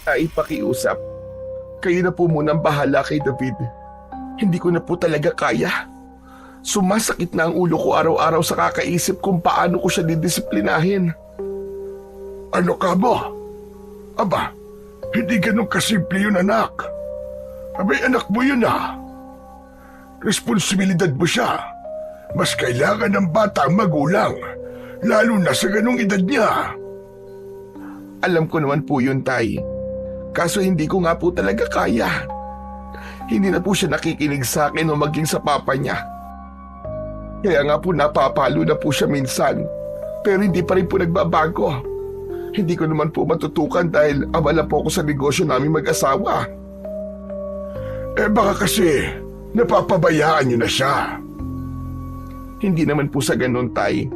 Ay, pakiusap. Kayo na po munang bahala kay David. Hindi ko na po talaga kaya. Sumasakit na ang ulo ko araw-araw sa kakaisip kung paano ko siya didisiplinahin. Ano ka mo? Aba, hindi ganun kasimple yun, anak. Abay, anak mo yun ah. Responsibilidad mo siya. Mas kailangan ng bata ang magulang, lalo na sa ganung edad niya. Alam ko naman po yun, Tay. Kaso hindi ko nga po talaga kaya. Hindi na po siya nakikinig sa akin o maging sa papa niya. Kaya nga po napapalo na po siya minsan. Pero hindi pa rin po nagbabago. Hindi ko naman po matutukan dahil abala po ako sa negosyo namin mag-asawa. Eh baka kasi napapabayaan niyo na siya. Hindi naman po sa ganun, Tay.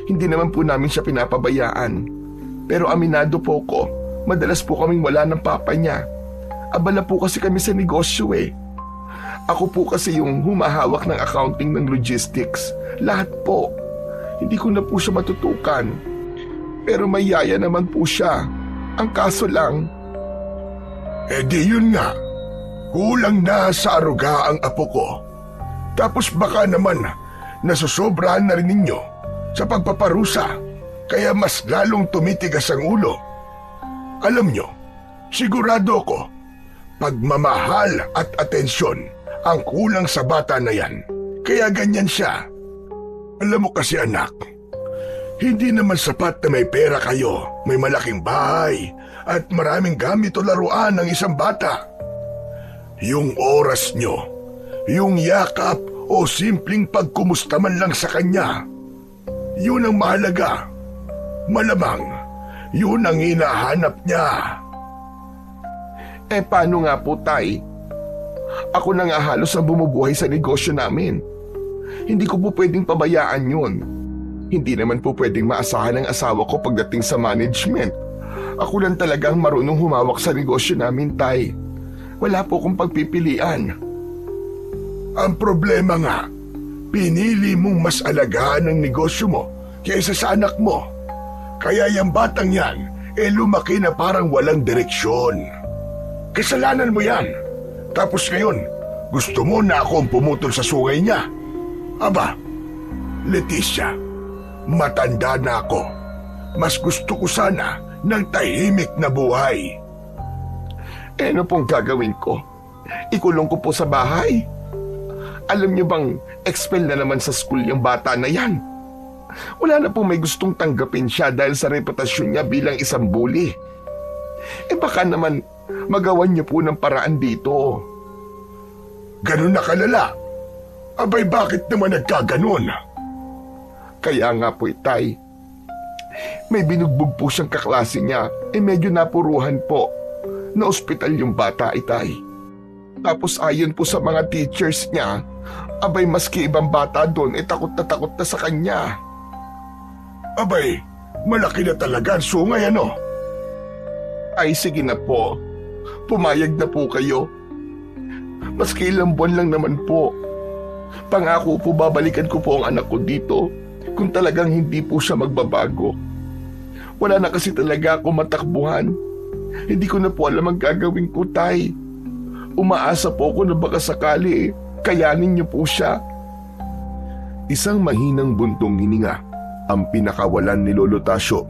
Hindi naman po namin siya pinapabayaan. Pero aminado po ko, madalas po kaming wala ng papa niya. Abala po kasi kami sa negosyo eh. Ako po kasi yung humahawak ng accounting ng logistics. Lahat po. Hindi ko na po siya matutukan. Pero may yaya naman po siya. Ang kaso lang... Eh di yun nga. Kulang na sa aruga ang apo ko. Tapos baka naman nasusobrahan na rin ninyo sa pagpaparusa. Kaya mas lalong tumitigas ang ulo. Alam nyo, sigurado ko, pagmamahal at atensyon ang kulang sa bata na yan. Kaya ganyan siya. Alam mo kasi anak, hindi naman sapat na may pera kayo, may malaking bahay, at maraming gamit o laruan ng isang bata. Yung oras nyo, yung yakap o simpleng pagkumusta man lang sa kanya, yun ang mahalaga. Malamang, yun ang hinahanap niya. Eh paano nga po, Tay? Ako na nga halos ang bumubuhay sa negosyo namin. Hindi ko po pwedeng pabayaan yun. Hindi naman po pwedeng maasahan ng asawa ko pagdating sa management. Ako lang talaga ang marunong humawak sa negosyo namin, Tay. Wala po akong pagpipilian. Ang problema nga, pinili mong mas alagaan ang negosyo mo kaysa sa anak mo. Kaya yung batang yan, lumaki na parang walang direksyon. Kasalanan mo yan. Tapos ngayon, gusto mo na akong pumutol sa sungay niya. Aba, Leticia, matanda na ako. Mas gusto ko sana ng tahimik na buhay. Eh ano pong gagawin ko? Ikulong ko po sa bahay? Alam niyo bang expel na naman sa school yung bata na yan? Wala na pong may gustong tanggapin siya dahil sa reputasyon niya bilang isang bully. Eh baka naman magawan niyo po ng paraan dito. Ganun na kalala? Abay bakit naman nagkaganon? Kaya nga po, Itay. May binugbog po siyang kaklase niya. Medyo napuruhan po. Na ospital yung bata, Itay. Tapos ayon po sa mga teachers niya, abay maski ibang bata doon takot na sa kanya. Abay, malaki na talaga ang sungay ano? Ay sige na po. Pumayag na po kayo. Maski ilang buwan lang naman po. Pangako po babalikan ko po ang anak ko dito kung talagang hindi po siya magbabago. Wala na kasi talaga ako matakbuhan. Hindi ko na po alam ang gagawin ko, Tay. Umaasa po ako na baka sakali kayanin niyo po siya. Isang mahinang buntong hininga ang pinakawalan ni Lolo Tasyo.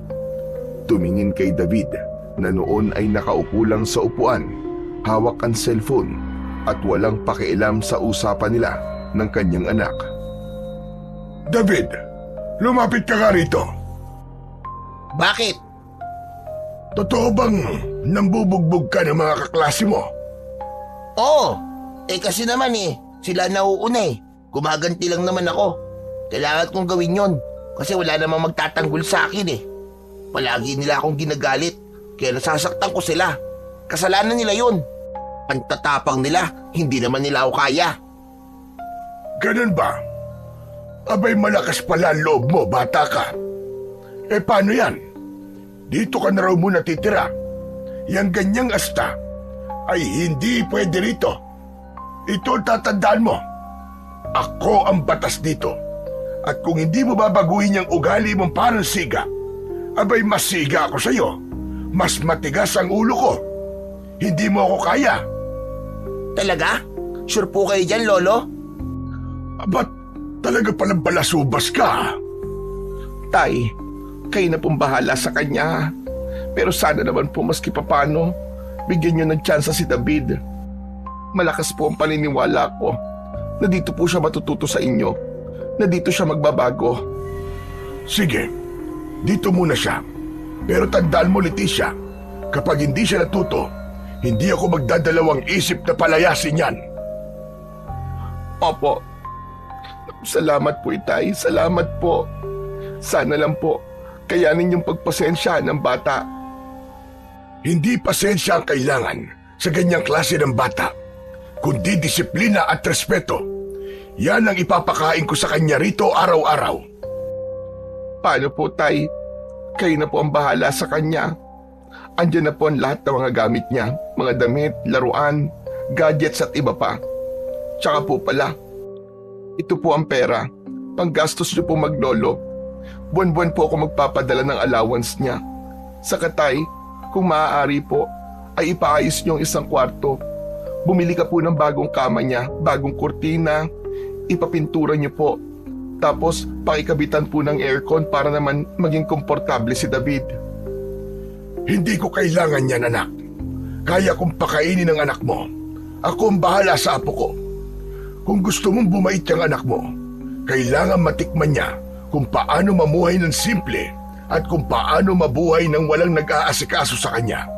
Tumingin kay David na noon ay nakaupo lang sa upuan, hawak ang cellphone at walang pakialam sa usapan nila ng kanyang anak. David, lumapit ka nga rito. Bakit? Totoo bang nambubugbog ka ng mga kaklase mo? Oo, kasi naman sila nauuna Gumaganti lang naman ako. Kailangan kong gawin yon kasi wala namang magtatanggol sa akin Palagi nila akong ginagalit, kaya nasasaktan ko sila. Kasalanan nila yun. Ang tatapang nila, hindi naman nila ako kaya. Ganun ba? Abay malakas pala ang loob mo, bata ka. Paano yan? Dito ka na raw muna titira. Yang ganyang asta ay hindi pwede rito. Ito tatandaan mo. Ako ang batas dito. At kung hindi mo babaguhin yung ugali mong parang siga, abay mas siga ako sa'yo. Mas matigas ang ulo ko Hindi mo ako kaya. Talaga? Sure po kayo dyan, Lolo? Ba't talaga palang balasubas ka? Tay, kayo na pong bahala sa kanya. Pero sana naman po maski papano, bigyan niyo ng tsansa si David. Malakas po ang paniniwala ko na dito po siya matututo sa inyo, na dito siya magbabago. Sige, dito muna siya. Pero tandaan mo, Leticia, kapag hindi siya natuto, hindi ako magdadalawang isip na palayasin yan. Opo. Salamat po, Itay. Salamat po. Sana lang po, kayanin yung pagpasensya ng bata. Hindi pasensya ang kailangan sa ganyang klase ng bata, kundi disiplina at respeto. Yan ang ipapakain ko sa kanya rito araw-araw. Paano po, Tay? Kayo na po ang bahala sa kanya. Andiyan na po ang lahat ng mga gamit niya, mga damit, laruan, gadgets at iba pa. Tsaka po pala, ito po ang pera, panggastos niyo po maglolo. Buwan-buwan po ako magpapadala ng allowance niya. Saka Tay, kung maaari po, ay ipaayos niyo ang isang kwarto. Bumili ka po ng bagong kama niya, bagong kurtina, ipapintura niyo po. Tapos pakikabitan po ng aircon para naman maging komportable si David. Hindi ko kailangan yan, anak. Kaya kong pakainin ang anak mo. Ako ang bahala sa apo ko. Kung gusto mong bumait yung anak mo, kailangan matikman niya kung paano mamuhay ng simple at kung paano mabuhay ng walang nag-aasikaso sa kanya.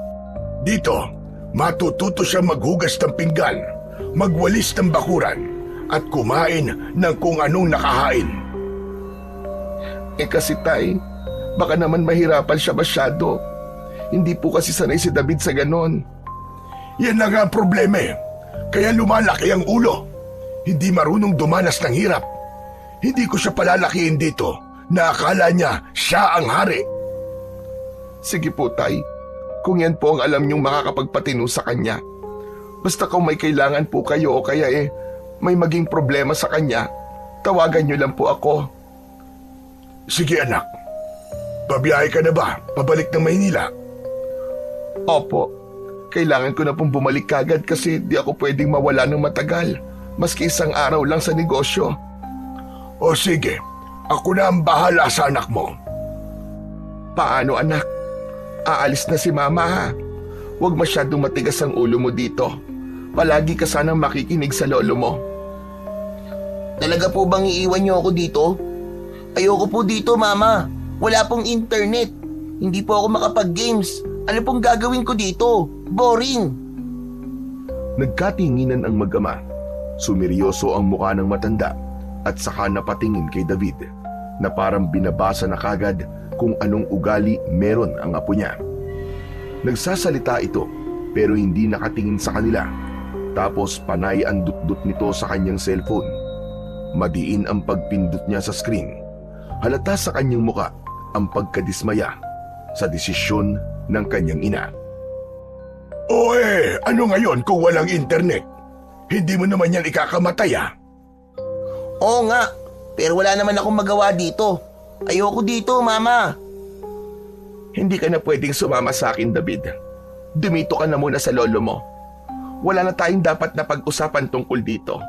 Dito, matututo siya maghugas ng pinggan, magwalis ng bakuran, at kumain ng kung anong nakahain. Kasi Tay, baka naman mahirapan siya masyado. Hindi po kasi sanay si David sa ganon. Yan na nga ang problema eh. Kaya lumalaki ang ulo. Hindi marunong dumanas ng hirap. Hindi ko siya palalakihin dito na akala niya siya ang hari. Sige po, Tay. Kung yan po ang alam niyong makakapagpatino sa kanya. Basta kung may kailangan po kayo o kaya may maging problema sa kanya, tawagan niyo lang po ako. Sige anak. Pabiyahe ka na ba? Pabalik ng Maynila? Opo. Kailangan ko na pong bumalik kagad kasi di ako pwedeng mawala ng matagal. Maski isang araw lang sa negosyo. O sige, ako na ang bahala sa anak mo. Paano anak? Aalis na si Mama ha. Huwag masyadong matigas ang ulo mo dito. Palagi ka sanang makikinig sa lolo mo. Talaga po bang iiwan niyo ako dito? Ayoko po dito, Mama. Wala pong internet. Hindi po ako makapag-games. Ano pong gagawin ko dito? Boring. Nagkatinginan ang mag-ama. Sumeryoso ang mukha ng matanda at saka napatingin kay David na parang binabasa na kagad kung anong ugali meron ang apo niya. Nagsasalita ito pero hindi nakatingin sa kanila. Tapos panay ang dut-dut nito sa kanyang cellphone. Madiin ang pagpindot niya sa screen. Halata sa kanyang muka ang pagkadismaya sa desisyon ng kanyang ina. Ano ngayon kung walang internet? Hindi mo naman yan ikakamatay ah. Oo nga, pero wala naman akong magawa dito. Ayoko dito, Mama. Hindi ka na pwedeng sumama sa akin, David. Dumito ka na muna sa lolo mo. Wala na tayong dapat na pag-usapan tungkol dito.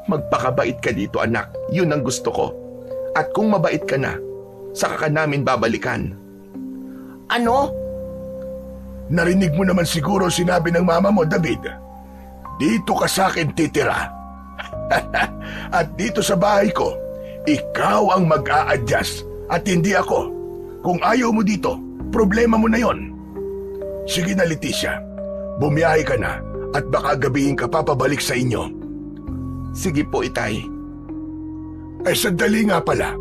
Magpakabait ka dito, anak. Yun ang gusto ko. At kung mabait ka na, saka ka namin babalikan. Ano? Narinig mo naman siguro sinabi ng mama mo, David. Dito ka sa akin titira. At dito sa bahay ko, ikaw ang mag-a-adjust at hindi ako. Kung ayaw mo dito, problema mo na yon. Sige na, Leticia. Bumiyahe ka na at baka gabihin ka pa pabalik sa inyo. Sige po, Itay. Sandali nga pala.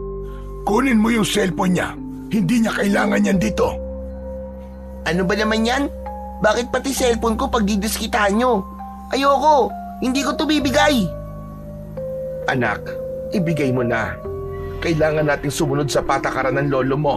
Kunin mo yung cellphone niya. Hindi niya kailangan yan dito. Ano ba naman yan? Bakit pati cellphone ko pag didiskitahan nyo? Ayoko! Hindi ko to bibigay! Anak, ibigay mo na. Kailangan nating sumunod sa patakaran ng lolo mo.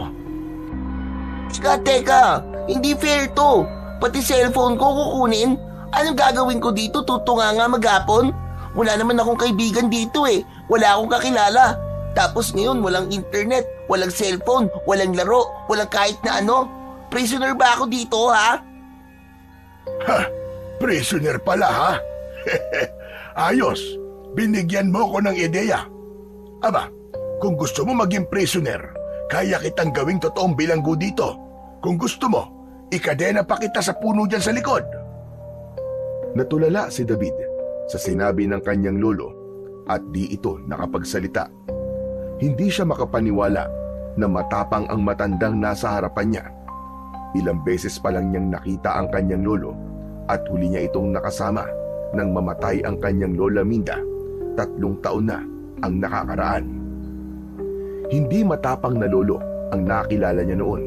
Teka! Hindi fair to! Pati cellphone ko kukunin? Anong gagawin ko dito? Tutunga nga maghapon? Wala naman akong kaibigan dito eh. Wala akong kakilala. Tapos ngayon walang internet, walang cellphone, walang laro, walang kahit na ano. Prisoner ba ako dito, ha? Ha, prisoner pala ha? Ayos, binigyan mo ko ng ideya. Aba, kung gusto mo maging prisoner, kaya kitang gawing totoong bilanggo dito. Kung gusto mo, ikadena pa kita sa puno dyan sa likod. Natulala si David sa sinabi ng kanyang lolo at di ito nakapagsalita. Hindi siya makapaniwala na matapang ang matandang nasa harapan niya. Ilang beses pa lang niyang nakita ang kanyang lolo at huli niya itong nakasama nang mamatay ang kanyang lola Minda. 3 taon na ang nakakaraan. Hindi matapang na lolo ang nakilala niya noon,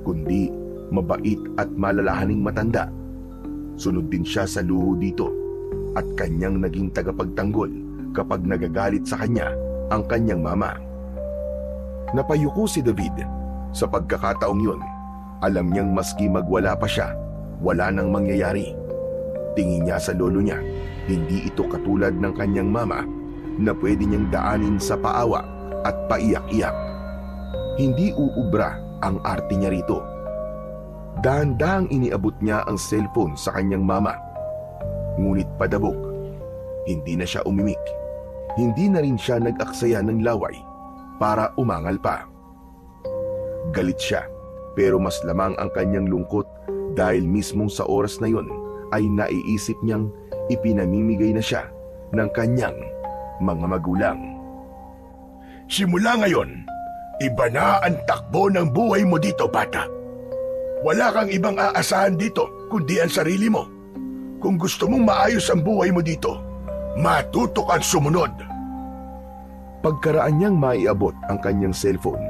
kundi mabait at malalahaning matanda. Sunod din siya sa luho dito at kanyang naging tagapagtanggol kapag nagagalit sa kanya ang kanyang mama. Napayuko si David sa pagkakataong yun. Alam niyang maski magwala pa siya, wala nang mangyayari. Tingin niya sa lolo niya, hindi ito katulad ng kanyang mama na pwede niyang daanin sa paawa at paiyak-iyak. Hindi uubra ang arte niya rito. Dahan-dahang iniabot niya ang cellphone sa kanyang mama. Ngunit padabog, hindi na siya umimik. Hindi na rin siya nag-aksaya ng laway para umangal pa. Galit siya, pero mas lamang ang kanyang lungkot dahil mismong sa oras na yon ay naiisip niyang ipinamimigay na siya ng kanyang mga magulang. Simula ngayon, iba na ang takbo ng buhay mo dito, bata. Wala kang ibang aasahan dito kundi ang sarili mo. Kung gusto mong maayos ang buhay mo dito, matuto kang sumunod. Pagkaraan niyang maiabot ang kanyang cellphone,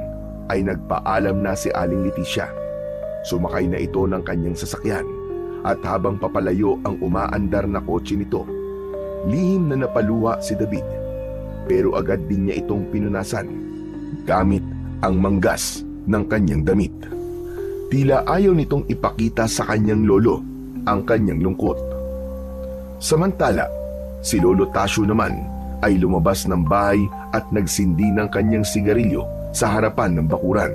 ay nagpaalam na si Aling Leticia. Sumakay na ito ng kanyang sasakyan at habang papalayo ang umaandar na kotse nito, lihim na napaluha si David. Pero agad din niya itong pinunasan gamit ang manggas ng kanyang damit. Tila ayaw nitong ipakita sa kanyang lolo ang kanyang lungkot. Samantala, si Lolo Tasyo naman ay lumabas ng bahay at nagsindi ng kanyang sigarilyo sa harapan ng bakuran.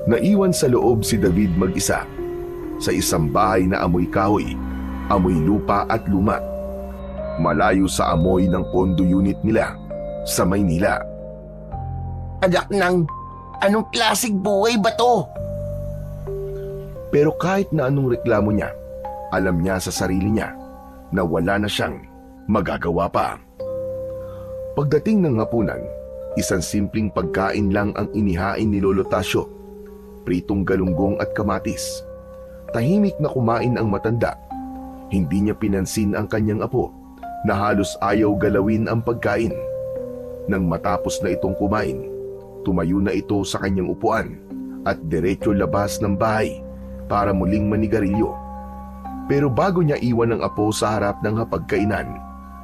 Naiwan sa loob si David mag-isa sa isang bahay na amoy kahoy, amoy lupa at luma, malayo sa amoy ng condo unit nila sa Maynila. Anak ng, anong klaseng buhay ba to? Pero kahit na anong reklamo niya, alam niya sa sarili niya na wala na siyang magagawa pa. Pagdating ng hapunan, isang simpleng pagkain lang ang inihain ni Lolo Tasyo. Pritong galunggong at kamatis. Tahimik na kumain ang matanda. Hindi niya pinansin ang kanyang apo na halos ayaw galawin ang pagkain. Nang matapos na itong kumain, tumayo na ito sa kanyang upuan at diretso labas ng bahay para muling manigarilyo. Pero bago niya iwan ang apo sa harap ng hapagkainan,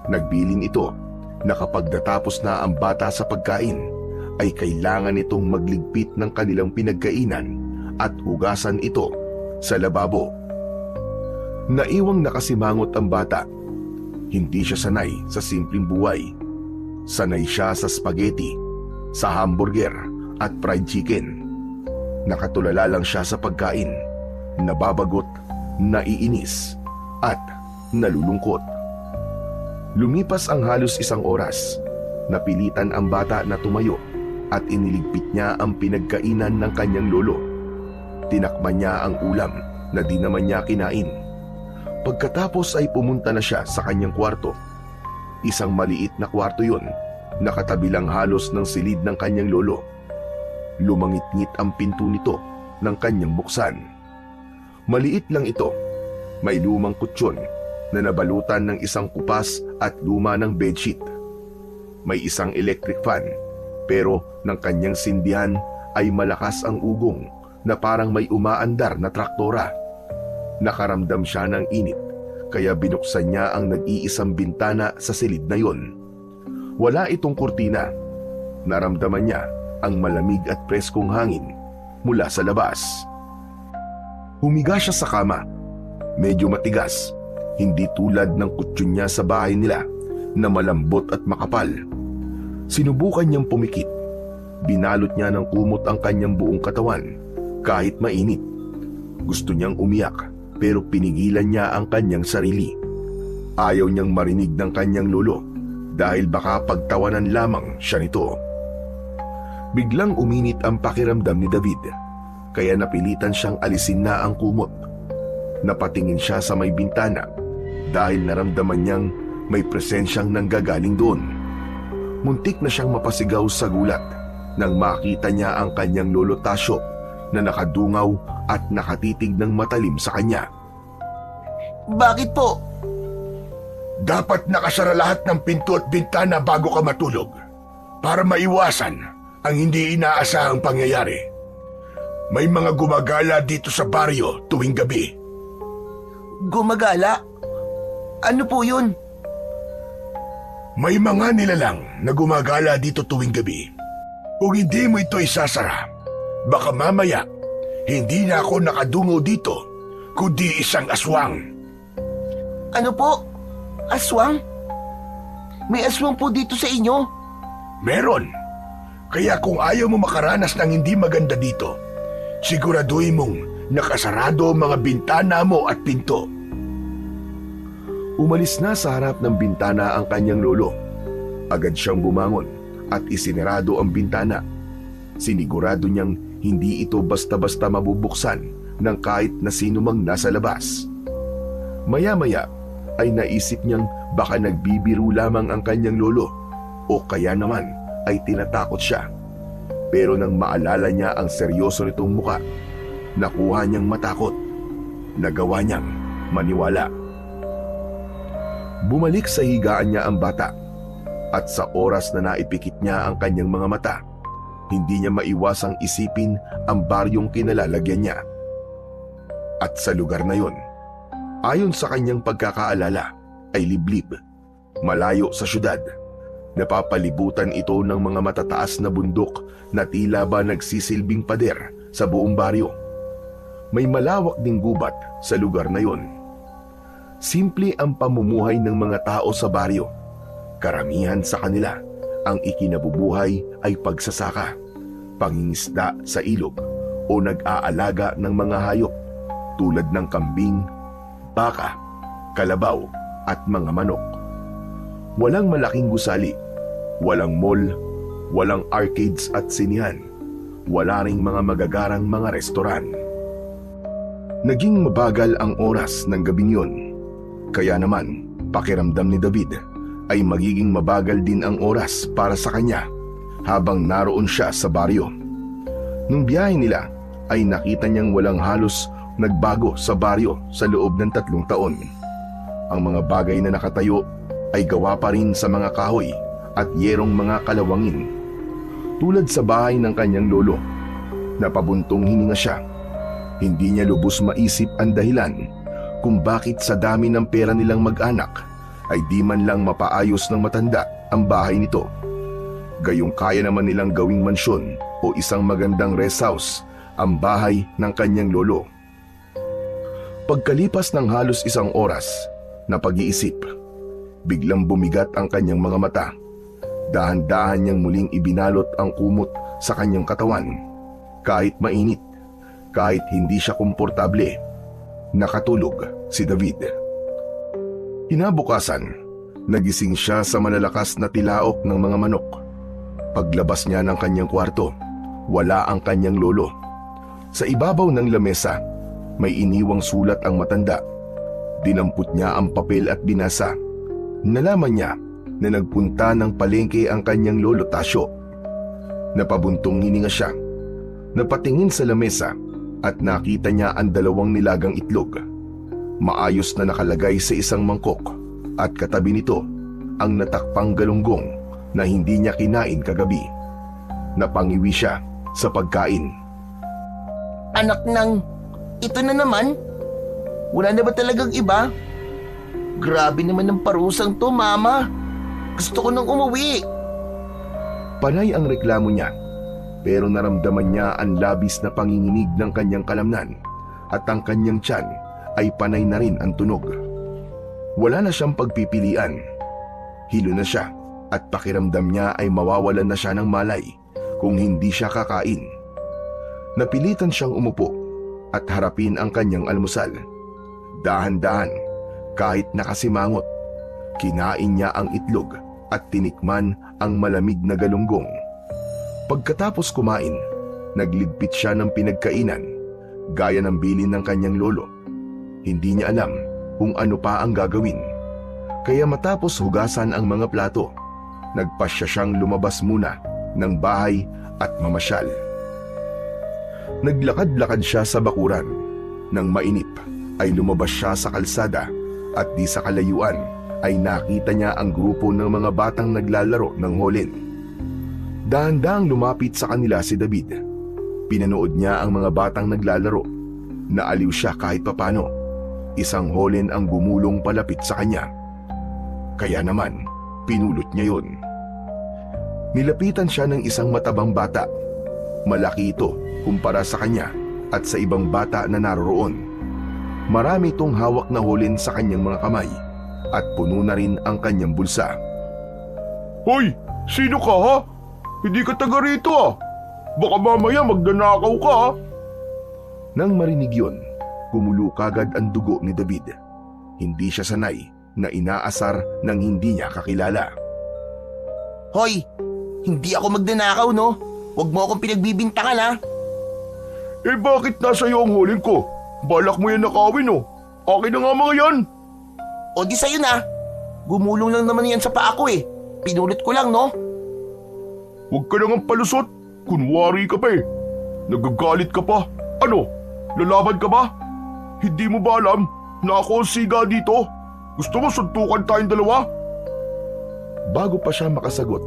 nagbilin ito na kapag natapos na ang bata sa pagkain, ay kailangan itong magligpit ng kanilang pinagkainan at hugasan ito sa lababo. Naiwang nakasimangot ang bata. Hindi siya sanay sa simpleng buhay. Sanay siya sa spaghetti, sa hamburger at fried chicken. Nakatulala lang siya sa pagkain, nababagot, naiinis at nalulungkot. Lumipas ang halos 1 oras. Napilitan ang bata na tumayo at iniligpit niya ang pinagkainan ng kanyang lolo. Tinakman niya ang ulam na di naman niya kinain. Pagkatapos ay pumunta na siya sa kanyang kwarto. Isang maliit na kwarto yun, nakatabi lang halos ng silid ng kanyang lolo. Lumangit-ngit ang pinto nito ng kanyang buksan. Maliit lang ito, may lumang kutsyon na nabalutan ng isang kupas at luma ng bedsheet. May isang electric fan, pero ng kanyang sindihan ay malakas ang ugong na parang may umaandar na traktora. Nakaramdam siya ng init, kaya binuksan niya ang nag-iisang bintana sa silid na yon. Wala itong kurtina. Naramdaman niya ang malamig at preskong hangin mula sa labas. Humiga siya sa kama. Medyo matigas, hindi tulad ng kutsyon niya sa bahay nila na malambot at makapal. Sinubukan niyang pumikit. Binalot niya ng kumot ang kanyang buong katawan kahit mainit. Gusto niyang umiyak pero pinigilan niya ang kanyang sarili. Ayaw niyang marinig ng kanyang lolo dahil baka pagtawanan lamang siya nito. Biglang uminit ang pakiramdam ni David, kaya napilitan siyang alisin na ang kumot. Napatingin siya sa may bintana dahil naramdaman niyang may presensyang nanggagaling doon. Muntik na siyang mapasigaw sa gulat nang makita niya ang kanyang lolo Tasyo na nakadungaw at nakatitig ng matalim sa kanya. Bakit po? Dapat nakasara lahat ng pinto at bintana bago ka matulog para maiwasan ang hindi inaasahang pangyayari. May mga gumagala dito sa baryo tuwing gabi. Gumagala? Ano po yun? May mga nilalang na gumagala dito tuwing gabi. Kung hindi mo ito isasara, baka mamaya hindi na ako nakadungaw dito, kundi isang aswang. Ano po? Aswang? May aswang po dito sa inyo? Meron. Kaya kung ayaw mo makaranas ng hindi maganda dito, siguraduhin mong nakasarado ang mga bintana mo at pinto. Umalis na sa harap ng bintana ang kanyang lolo. Agad siyang bumangon at isinarado ang bintana. Sinigurado niyang hindi ito basta-basta mabubuksan ng kahit na sino mang nasa labas. Maya-maya ay naisip niyang baka nagbibiro lamang ang kanyang lolo o kaya naman ay tinatakot siya. Pero nang maalala niya ang seryoso nitong muka, nakuha niyang matakot. Nagawa niyang maniwala. Bumalik sa higaan niya ang bata at sa oras na naipikit niya ang kanyang mga mata, hindi niya maiwasang isipin ang baryong kinalalagyan niya. At sa lugar na yon, ayon sa kanyang pagkakaalala, ay liblib, malayo sa syudad. Napapalibutan ito ng mga matataas na bundok na tila ba nagsisilbing pader sa buong baryo. May malawak ding gubat sa lugar na yon. Simple ang pamumuhay ng mga tao sa baryo. Karamihan sa kanila, ang ikinabubuhay ay pagsasaka, pangingisda sa ilog o nag-aalaga ng mga hayop tulad ng kambing, baka, kalabaw at mga manok. Walang malaking gusali, walang mall, walang arcades at sinihan, wala ring mga magagarang mga restoran. Naging mabagal ang oras ng gabing yon. Kaya naman, pakiramdam ni David ay magiging mabagal din ang oras para sa kanya habang naroon siya sa baryo. Nung biyahe nila ay nakita niyang walang halos nagbago sa baryo sa loob ng 3 taon. Ang mga bagay na nakatayo ay gawa pa rin sa mga kahoy at yerong mga kalawangin. Tulad sa bahay ng kanyang lolo, napabuntong hininga siya. Hindi niya lubos maisip ang dahilan kung bakit sa dami ng pera nilang mag-anak ay di man lang mapaayos ng matanda ang bahay nito. Gayong kaya naman nilang gawing mansyon o isang magandang rest house ang bahay ng kanyang lolo. Pagkalipas ng halos 1 oras na pag-iisip, biglang bumigat ang kanyang mga mata. Dahan-dahan niyang muling ibinalot ang kumot sa kanyang katawan. Kahit mainit, kahit hindi siya komportable, nakatulog si David. Kinabukasan, nagising siya sa malalakas na tilaok ng mga manok. Paglabas niya ng kanyang kwarto, wala ang kanyang lolo. Sa ibabaw ng lamesa, may iniwang sulat ang matanda. Dinampot niya ang papel at binasa. Nalaman niya na nagpunta ng palengke ang kanyang lolo Tasyo. Napabuntong hininga siya. Napatingin sa lamesa at nakita niya ang 2 nilagang itlog. Maayos na nakalagay sa isang mangkok at katabi nito ang natakpang galunggong na hindi niya kinain kagabi. Napangiwi siya sa pagkain. Anak ng... ito na naman? Wala na ba talagang iba? Grabe naman ng parusang to, Mama. Gusto ko nang umuwi. Panay ang reklamo niya, pero naramdaman niya ang labis na panginginig ng kanyang kalamnan at ang kanyang tiyan ay panay na rin ang tunog. Wala na siyang pagpipilian. Hilo na siya at pakiramdam niya ay mawawalan na siya ng malay kung hindi siya kakain. Napilitan siyang umupo at harapin ang kanyang almusal. Dahan-dahan, kahit nakasimangot, kinain niya ang itlog at tinikman ang malamig na galunggong. Pagkatapos kumain, nagligpit siya ng pinagkainan, gaya ng bilin ng kanyang lolo. Hindi niya alam kung ano pa ang gagawin. Kaya matapos hugasan ang mga plato, nagpasya siyang lumabas muna ng bahay at mamasyal. Naglakad-lakad siya sa bakuran. Nang mainip ay lumabas siya sa kalsada at di sa kalayuan ay nakita niya ang grupo ng mga batang naglalaro ng holin. Dahan-dahang lumapit sa kanila si David. Pinanood niya ang mga batang naglalaro. Naaliw siya kahit papano. Isang holin ang gumulong palapit sa kanya. Kaya naman, pinulot niya yun. Nilapitan siya ng isang matabang bata. Malaki ito kumpara sa kanya at sa ibang bata na naroroon. Marami itong hawak na holin sa kanyang mga kamay at puno na rin ang kanyang bulsa. Hoy! Sino ka ha? Hindi ka taga rito ah! Baka mamaya magdanakaw ka ha! Nang marinig yun, gumulo kagad ang dugo ni David. Hindi siya sanay na inaasar ng hindi niya kakilala. Hoy, hindi ako magdanakaw, no? Huwag mo akong pinagbibintangan, ha? Eh bakit nasa iyo ang hulin ko? Balak mo yan nakawin oh. Akin na nga mga yan. O di sa'yo na. Gumulong lang naman yan sa paa ko eh. Pinulot ko lang, no? Huwag ka nang palusot. Kunwari ka pa eh. Nagagalit ka pa. Ano? Lalaban ka ba? Hindi mo ba alam na ako ang siga dito? Gusto mo suntukan tayong dalawa? Bago pa siya makasagot,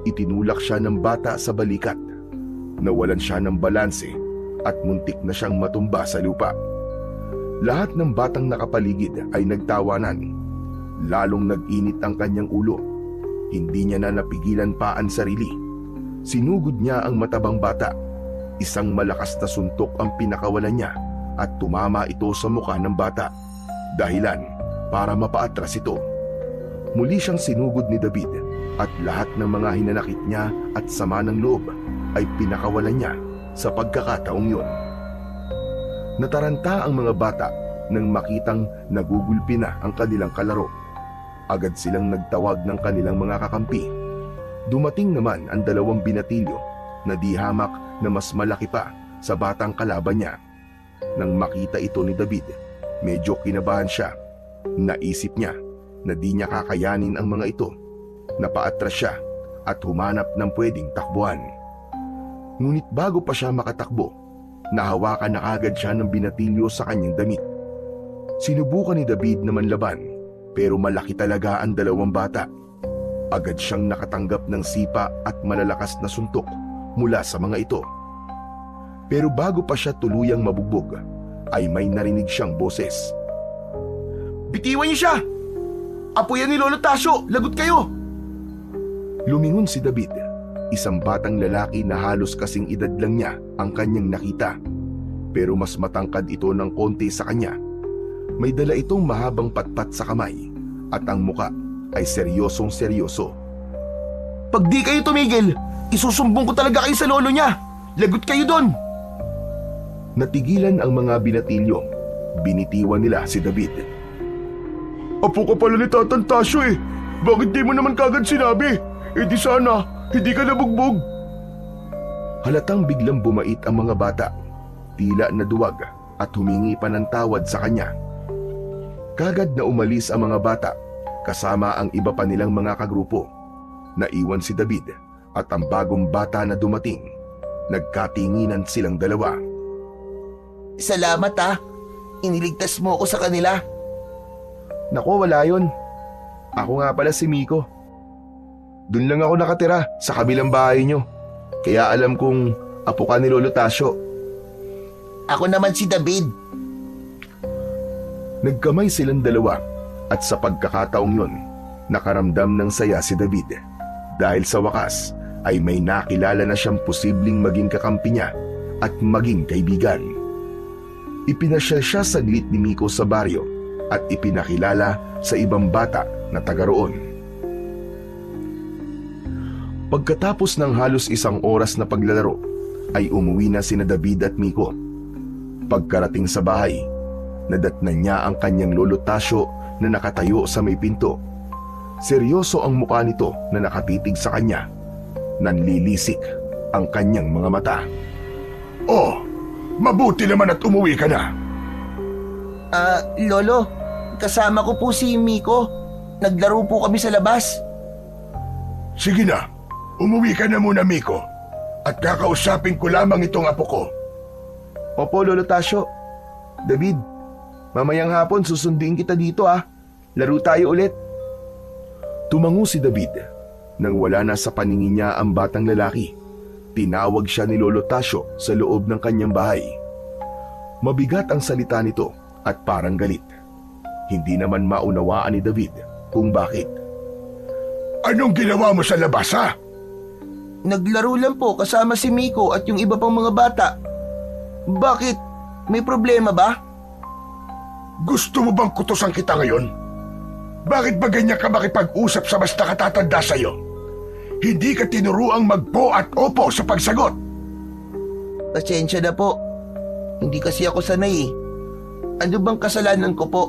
itinulak siya ng bata sa balikat. Nawalan siya ng balanse at muntik na siyang matumba sa lupa. Lahat ng batang nakapaligid ay nagtawanan. Lalong nag-init ang kanyang ulo. Hindi niya na napigilan pa ang sarili. Sinugod niya ang matabang bata. Isang malakas na suntok ang pinakawalan niya at tumama ito sa mukha ng bata. Dahilan para mapaatras ito. Muli siyang sinugod ni David at lahat ng mga hinanakit niya at sama ng loob ay pinakawalan niya sa pagkakataong yun. Nataranta ang mga bata nang makitang nagugulpi na ang kanilang kalaro. Agad silang nagtawag ng kanilang mga kakampi. Dumating naman ang dalawang binatilyo na di hamak na mas malaki pa sa batang kalaban niya. Nang makita ito ni David, medyo kinabahan siya. Naisip niya na di niya kakayanin ang mga ito. Napaatras siya at humanap ng pwedeng takbuhan. Ngunit bago pa siya makatakbo, nahawakan na agad siya ng binatilyo sa kanyang damit. Sinubukan ni David na manlaban, pero malaki talaga ang dalawang bata. Agad siyang nakatanggap ng sipa at malalakas na suntok mula sa mga ito. Pero bago pa siya tuluyang mabugbog, ay may narinig siyang boses. Bitiwan niyo siya! Apo yan ni Lolo Tasyo! Lagot kayo! Lumingon si David. Isang batang lalaki na halos kasing edad lang niya ang kanyang nakita. Pero mas matangkad ito ng konti sa kanya. May dala itong mahabang patpat sa kamay at ang muka ay seryosong seryoso. Pag di kayo tumigil, isusumbong ko talaga kayo sa lolo niya! Lagot kayo doon! Natigilan ang mga binatilyo. Binitiwan nila si David. Apo ka pala ni Tatang Tasyo eh. Bakit di mo naman kagad sinabi? Eh di sana, hindi ka nabugbog. Halatang biglang bumait ang mga bata. Tila naduwag at humingi pa ng tawad sa kanya. Kagad na umalis ang mga bata kasama ang iba pa nilang mga kagrupo. Naiwan si David at ang bagong bata na dumating. Nagkatinginan silang dalawa. Salamat ha. Iniligtas mo ako sa kanila. Nako, wala yun. Ako nga pala si Miko. Doon lang ako nakatira sa kabilang bahay nyo. Kaya alam kong apo ka ni Lolo Tasyo. Ako naman si David. Nagkamay silang dalawa at sa pagkakataong yun, nakaramdam ng saya si David. Dahil sa wakas ay may nakilala na siyang posibleng maging kakampi niya at maging kaibigan. Ipinasyal siya saglit ni Miko sa baryo at ipinakilala sa ibang bata na taga roon. Pagkatapos ng halos isang oras na paglalaro, ay umuwi na sina David at Miko. Pagkarating sa bahay, Nadatnan niya ang kanyang lolo Tasyo na nakatayo sa may pinto. Seryoso ang mukha nito na nakatitig sa kanya. Nanlilisik ang kanyang mga mata. Oh, mabuti naman at umuwi ka na. Lolo, kasama ko po si Miko. Naglaro po kami sa labas. Sige na, umuwi ka na muna, Miko. At kakausapin ko lamang itong apo ko. Opo, Lolo Tasyo. David, mamayang hapon susunduin kita dito ah. Laro tayo ulit. Tumango si David. Nang wala na sa paningin niya ang batang lalaki, tinawag siya ni Lolo Tasyo sa loob ng kanyang bahay. Mabigat ang salita nito at parang galit. Hindi naman maunawaan ni David kung bakit. Anong ginawa mo sa labas, ha? Naglaro lang po kasama si Miko at yung iba pang mga bata. Bakit? May problema ba? Gusto mo bang kutusan kita ngayon? Bakit ba ganyan ka makipag-usap sa mas nakatatanda sa'yo? Hindi ka tinuruang magpo at opo sa pagsagot. Pasensya na po. Hindi kasi ako sanay eh. Ano bang kasalanan ko po?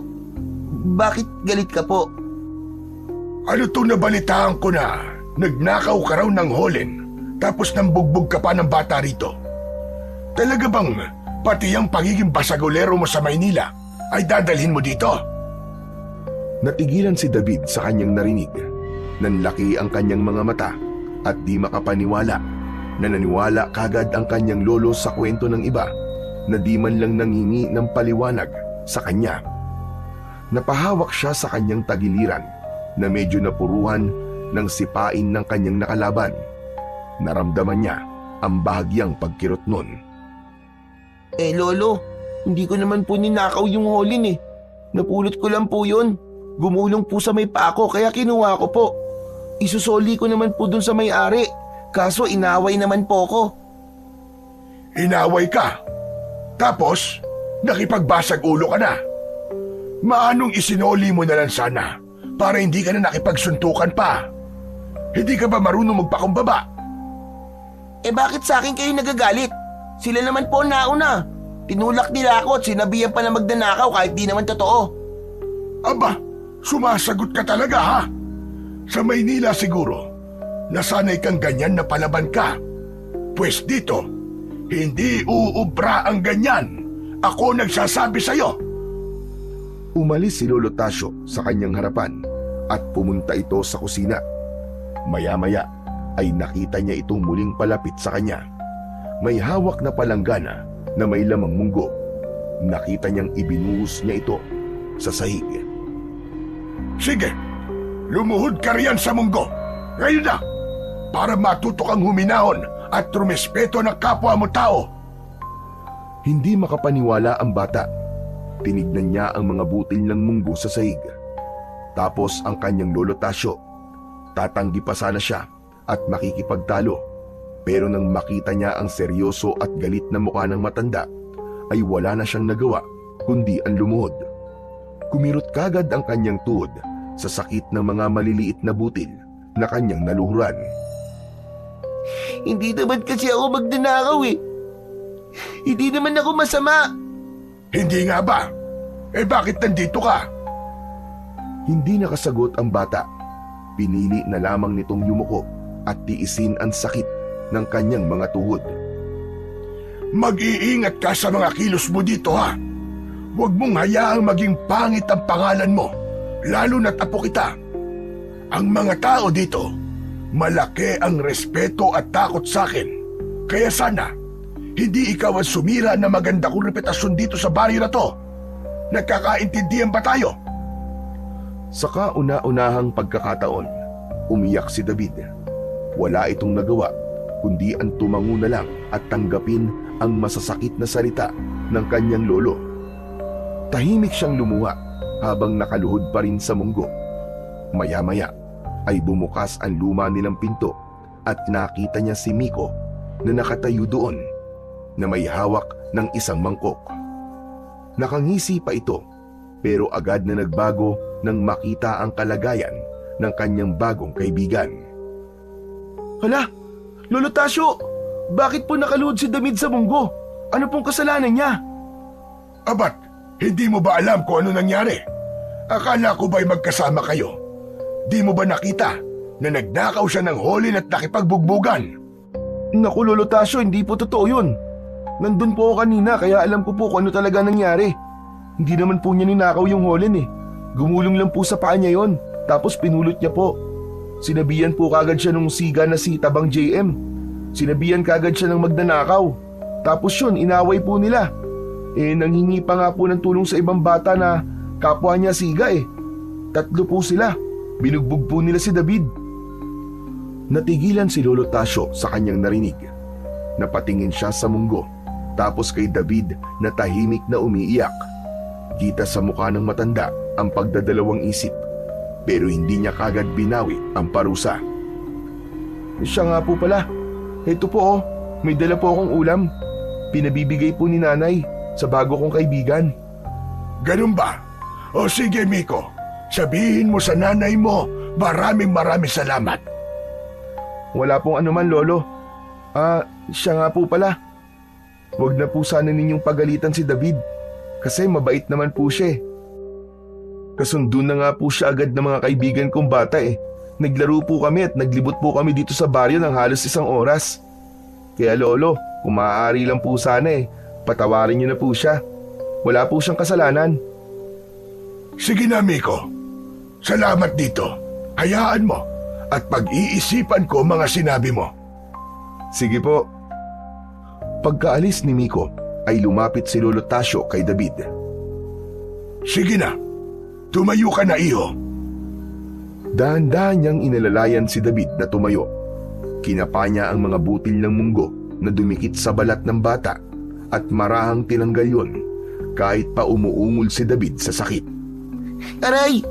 Bakit galit ka po? Ano itong nabalitaan ko na nagnakaw ka raw ng holen tapos nambugbog ka pa ng bata rito? Talaga bang pati ang pagiging basagolero mo sa Maynila ay dadalhin mo dito? Natigilan si David sa kanyang narinig. Nanlaki ang kanyang mga mata at di makapaniwala na naniwala kagad ang kanyang lolo sa kwento ng iba na di man lang nangingi ng paliwanag sa kanya. Napahawak siya sa kanyang tagiliran na medyo napuruhan ng sipain ng kanyang nakalaban. Naramdaman niya ang bahagyang pagkirot nun. Lolo, hindi ko naman po ninakaw yung holin eh. Napulot ko lang po yun. Gumulong po sa may pako kaya kinuha ko po. Isusoli ko naman po dun sa may-ari. Kaso inaway naman po ko. Inaway ka? Tapos, nakipagbasag ulo ka na? Maanong isinoli mo na lang sana para hindi ka na nakipagsuntukan pa? Hindi ka ba marunong magpakumbaba? Bakit sa akin kayo nagagalit? Sila naman po nauna. Tinulak nila ako at sinabihan pa na magdanakaw kahit di naman totoo. Aba, sumasagot ka talaga, ha? Sa Maynila siguro, nasanay kang ganyan na palaban ka. Pwes dito, hindi uubra ang ganyan. Ako nagsasabi sa'yo. Umalis si Lolo Tasyo sa kanyang harapan at pumunta ito sa kusina. Maya-maya ay nakita niya itong muling palapit sa kanya. May hawak na palanggana na may lamang munggo. Nakita niyang ibinuhos niya ito sa sahig. Sige, lumuhod ka riyan sa munggo. Ngayon na, para matuto kang huminahon at rumespeto ng kapwa mo tao. Hindi makapaniwala ang bata. Tinignan niya ang mga butil ng munggo sa sahig. Tapos ang kanyang Lolo Tasyo. Tatanggi pa sana siya at makikipagtalo. Pero nang makita niya ang seryoso at galit na mukha ng matanda, ay wala na siyang nagawa kundi ang lumuhod. Kumirot kagad ang kanyang tuhod sa sakit ng mga maliliit na butil na kanyang naluhuran. Hindi naman kasi ako magdanakaw eh. Hindi naman ako masama. Hindi nga ba? Bakit nandito ka? Hindi nakasagot ang bata. Pinili na lamang nitong yumuko at tiisin ang sakit ng kanyang mga tuhod. Mag-iingat ka sa mga kilos mo dito, ha? Huwag mong hayaang maging pangit ang pangalan mo, lalo na't apo kita. Ang mga tao dito, malaki ang respeto at takot sa akin. Kaya sana, hindi ikaw ang sumira na maganda kong reputasyon dito sa baryo na to. Nagkakaintindihan ba tayo? Sa kauna-unahang pagkakataon, umiyak si David. Wala itong nagawa kundi ang tumango na lang at tanggapin ang masasakit na salita ng kanyang lolo. Tahimik siyang lumuha habang nakaluhod pa rin sa munggo. Maya-maya ay bumukas ang luma nilang pinto at nakita niya si Miko na nakatayo doon na may hawak ng isang mangkok. Nakangisi pa ito pero agad na nagbago nang makita ang kalagayan ng kanyang bagong kaibigan. Hala, Lolo Tasyo, bakit po nakaluhod si David sa munggo? Ano pong kasalanan niya? Abat, Hindi mo ba alam kung ano nangyari? Akala ko ba'y magkasama kayo? Di mo ba nakita na nagnakaw siya ng Holin at nakipagbugbugan? Naku Lolo Tasyo, hindi po totoo yun. Nandun po ako kanina kaya alam ko po kung ano talaga nangyari. Hindi naman po niya ninakaw yung Holin eh. Gumulong lang po sa paa niya yon, tapos pinulot niya po. Sinabihan po kagad siya nung siga na si Tabang JM. Sinabihan kagad siya ng magnanakaw. Tapos yun, inaway po nila. Nanghingi pa nga po ng tulong sa ibang bata na kapwa niya siga eh. 3 po sila. Binugbog po nila si David. Natigilan si Lolo Tasyo sa kanyang narinig. Napatingin siya sa munggo, tapos kay David na tahimik na umiiyak. Kita sa mukha ng matanda ang pagdadalawang isip, pero hindi niya kagad binawi ang parusa. Siya nga po pala. Ito po oh, may dala po akong ulam. Pinabibigay po ni nanay sa bago kong kaibigan. Ganun ba? O sige Miko, sabihin mo sa nanay mo, maraming salamat. Wala pong anuman Lolo. Siya nga po pala. Huwag na po sana ninyong pagalitan si David kasi mabait naman po siya eh. Kasundo na nga po siya agad ng mga kaibigan kong bata eh. Naglaro po kami at naglibot po kami dito sa baryo ng halos 1 oras. Kaya Lolo, kung maaari lang po sana eh, patawarin niyo na po siya. Wala po siyang kasalanan. Sige na Miko, salamat dito. Hayaan mo at pag-iisipan ko mga sinabi mo. Sige po. Pagkaalis ni Miko ay lumapit si Lolo Tasyo kay David. Sige na, tumayo ka na iho. Dahan-dahan niyang inalalayan si David na tumayo. Kinapa niya ang mga butil ng munggo na dumikit sa balat ng bata at marahang tinanggal yun kahit pa umuungol si David sa sakit. Aray!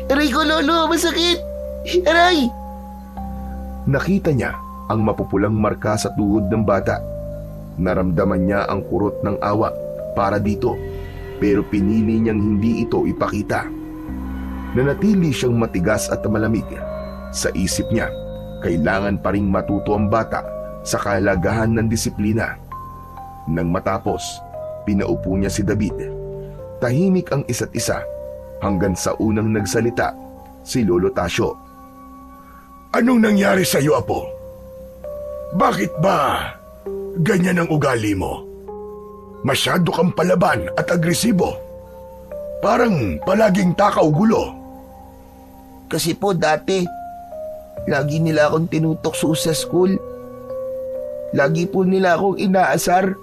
Aray ko, Lolo! Masakit! Aray! Nakita niya ang mapupulang marka sa tuhod ng bata. Naramdaman niya ang kurot ng awa para dito, pero pinili niyang hindi ito ipakita. Nanatili siyang matigas at malamig. Sa isip niya, kailangan pa ring matuto ang bata sa kahalagahan ng disiplina. Nang matapos, pinaupo niya si David. Tahimik ang isa't isa hanggang sa unang nagsalita si Lolo Tasyo. Anong nangyari sa iyo, Apo? Bakit ba ganyan ang ugali mo? Masyado kang palaban at agresibo. Parang palaging takaw gulo. Kasi po dati, lagi nila akong tinutokso sa school. Lagi po nila akong inaasar,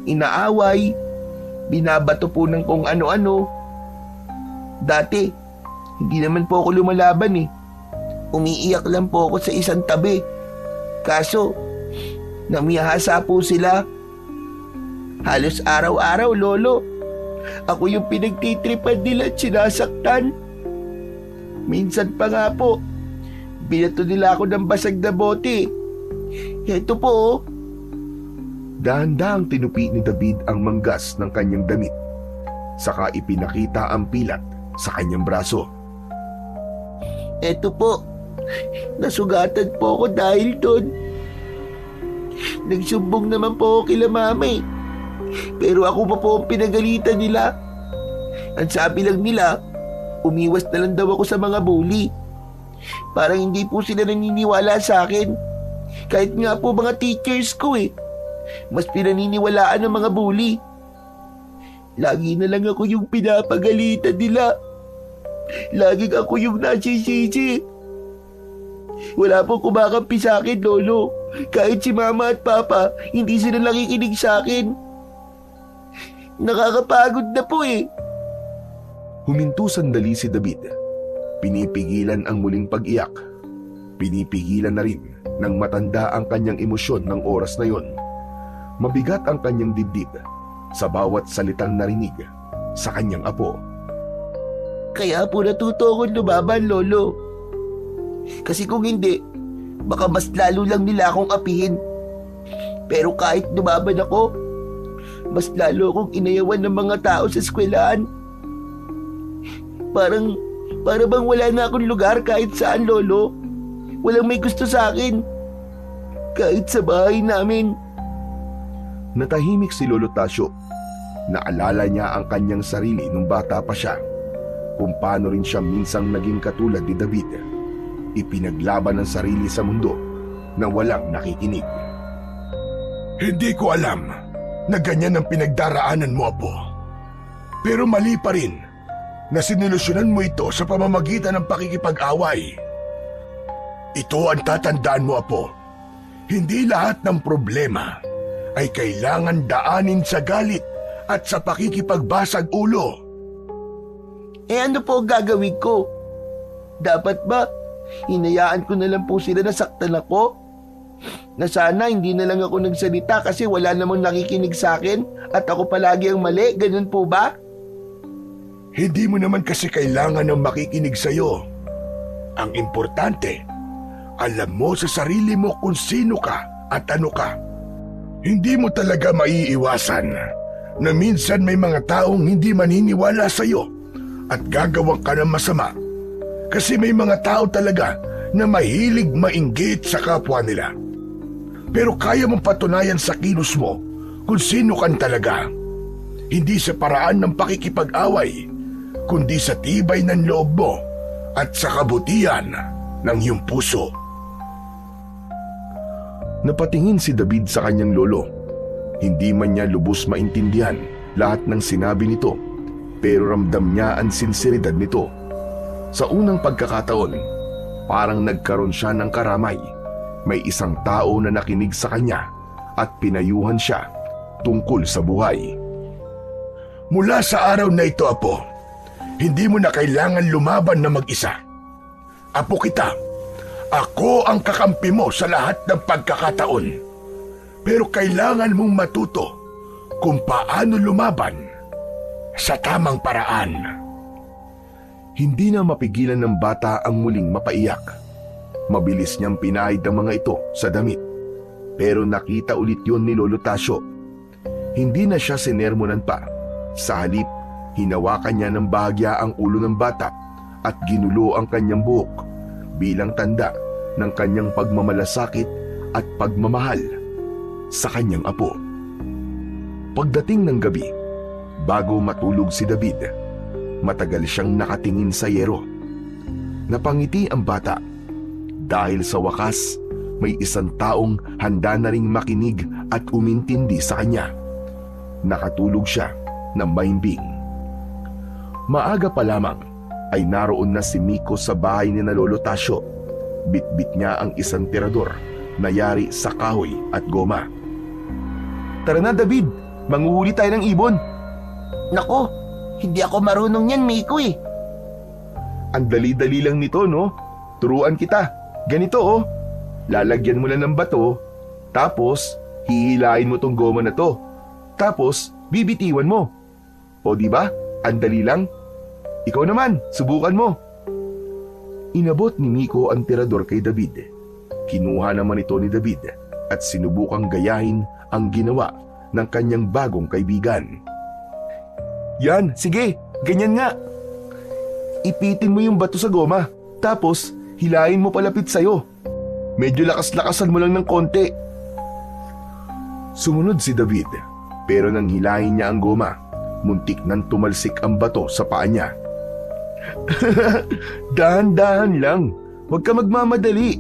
inaaway, binabato po ng kung ano-ano. Dati, hindi naman po ako lumalaban eh. Umiiyak lang po ako sa isang tabi. Kaso, namiyahasa po sila. Halos araw-araw, Lolo. Ako yung pinagtitripan nila at sinasaktan. Minsan pa nga po, binato nila ako ng basag na bote. Ito po oh. Dahan-dahang tinupi ni David ang manggas ng kanyang damit. Saka ipinakita ang pilat sa kanyang braso. Ito po, nasugatan po ako dahil doon. Nagsumbong naman po ako kila mama eh. Pero ako pa po ang pinagalitan nila. Ang sabi lang nila, umiwas na lang daw ako sa mga bully. Parang hindi po sila naniniwala sa akin. Kahit nga po mga teachers ko eh. Mas pinaniniwalaan ng mga bully. Lagi na lang ako yung pinapagalitan nila. Laging ako yung nasisisi. Wala pong kumakampi sa akin, Lolo. Kahit si Mama at Papa, hindi sila nakikinig sa akin. Nakakapagod na po eh. Huminto sandali si David. Pinipigilan ang muling pag-iyak. Pinipigilan na rin ng matanda ang kanyang emosyon ng oras na yon. Mabigat ang kanyang dibdib sa bawat salitang narinig sa kanyang apo. Kaya po natuto akong lumaban, Lolo. Kasi kung hindi, baka mas lalo lang nila akong apihin. Pero kahit lumaban ako, mas lalo akong inayawan ng mga tao sa eskwelahan. Para bang wala na akong lugar kahit saan, Lolo. Walang may gusto sa akin. Kahit sa bahay namin. Natahimik si Lolo Tasyo. Naalala niya ang kanyang sarili nung bata pa siya, kung paano rin siya minsang naging katulad ni David. Ipinaglaban ang sarili sa mundo na walang nakikinig. Hindi ko alam na ganyan ang pinagdaraanan mo, Apo. Pero mali pa rin na sinilusyonan mo ito sa pamamagitan ng pakikipag-away. Ito ang tatandaan mo, Apo. Hindi lahat ng problema ay kailangan daanin sa galit at sa pakikipagbasag ulo. Ano po ang gagawin ko? Dapat ba hinayaan ko na lang po sila na saktan ako? Na sana hindi na lang ako nagsalita kasi wala namang nakikinig sa akin at ako palagi ang mali, ganun po ba? Hindi mo naman kasi kailangan ng makikinig sa'yo. Ang importante, alam mo sa sarili mo kung sino ka at ano ka. Hindi mo talaga maiiwasan na minsan may mga taong hindi maniniwala sa'yo at gagawin ka ng masama. Kasi may mga tao talaga na mahilig mainggit sa kapwa nila. Pero kaya mong patunayan sa kilos mo kung sino kan talaga. Hindi sa paraan ng pakikipag-away, kundi sa tibay ng loob mo at sa kabutihan ng iyong puso. Napatingin si David sa kanyang lolo. Hindi man niya lubos maintindihan lahat ng sinabi nito, pero ramdam niya ang sinseridad nito. Sa unang pagkakataon, parang nagkaroon siya ng karamay. May isang tao na nakinig sa kanya at pinayuhan siya tungkol sa buhay. Mula sa araw na ito, Apo, hindi mo na kailangan lumaban na mag-isa. Apo kita, ako ang kakampi mo sa lahat ng pagkakataon. Pero kailangan mong matuto kung paano lumaban sa tamang paraan. Hindi na mapigilan ng bata ang muling mapaiyak. Mabilis niyang pinahid ang mga ito sa damit. Pero nakita ulit yon ni Lolo Tasio. Hindi na siya sinermonan pa. Sa halip, hinawakan niya ng bahagya ang ulo ng bata at ginulo ang kanyang buhok bilang tanda ng kanyang pagmamalasakit at pagmamahal sa kanyang apo. Pagdating ng gabi, bago matulog si David, matagal siyang nakatingin sa yero. Napangiti ang bata dahil sa wakas may isang taong handa na ring makinig at umintindi sa kanya. Nakatulog siya ng mahimbing. Maaga pa lamang ay naroon na si Miko sa bahay ni na Lolo Tasio. Bitbit niya ang isang tirador na yari sa kahoy at goma. Tara na David, manguhuli tayo ng ibon. Nako, hindi ako marunong yan, Miko eh. Ang dali-dali lang nito, no? Turuan kita. Ganito oh, lalagyan mo lang ng bato, tapos hihilain mo tong goma na to. Tapos bibitiwan mo. O di ba? Ang dali lang. Ikaw naman, subukan mo. Inabot ni Miko ang tirador kay David. Kinuha naman ito ni David at sinubukang gayahin ang ginawa ng kanyang bagong kaibigan. Yan, sige, ganyan nga. Ipitin mo yung bato sa goma, tapos hilahin mo palapit sa'yo. Medyo lakas-lakasan mo lang ng konti. Sumunod si David, pero nang hilahin niya ang goma, muntik nang tumalsik ang bato sa paa niya. Dahan-dahan lang, huwag ka magmamadali.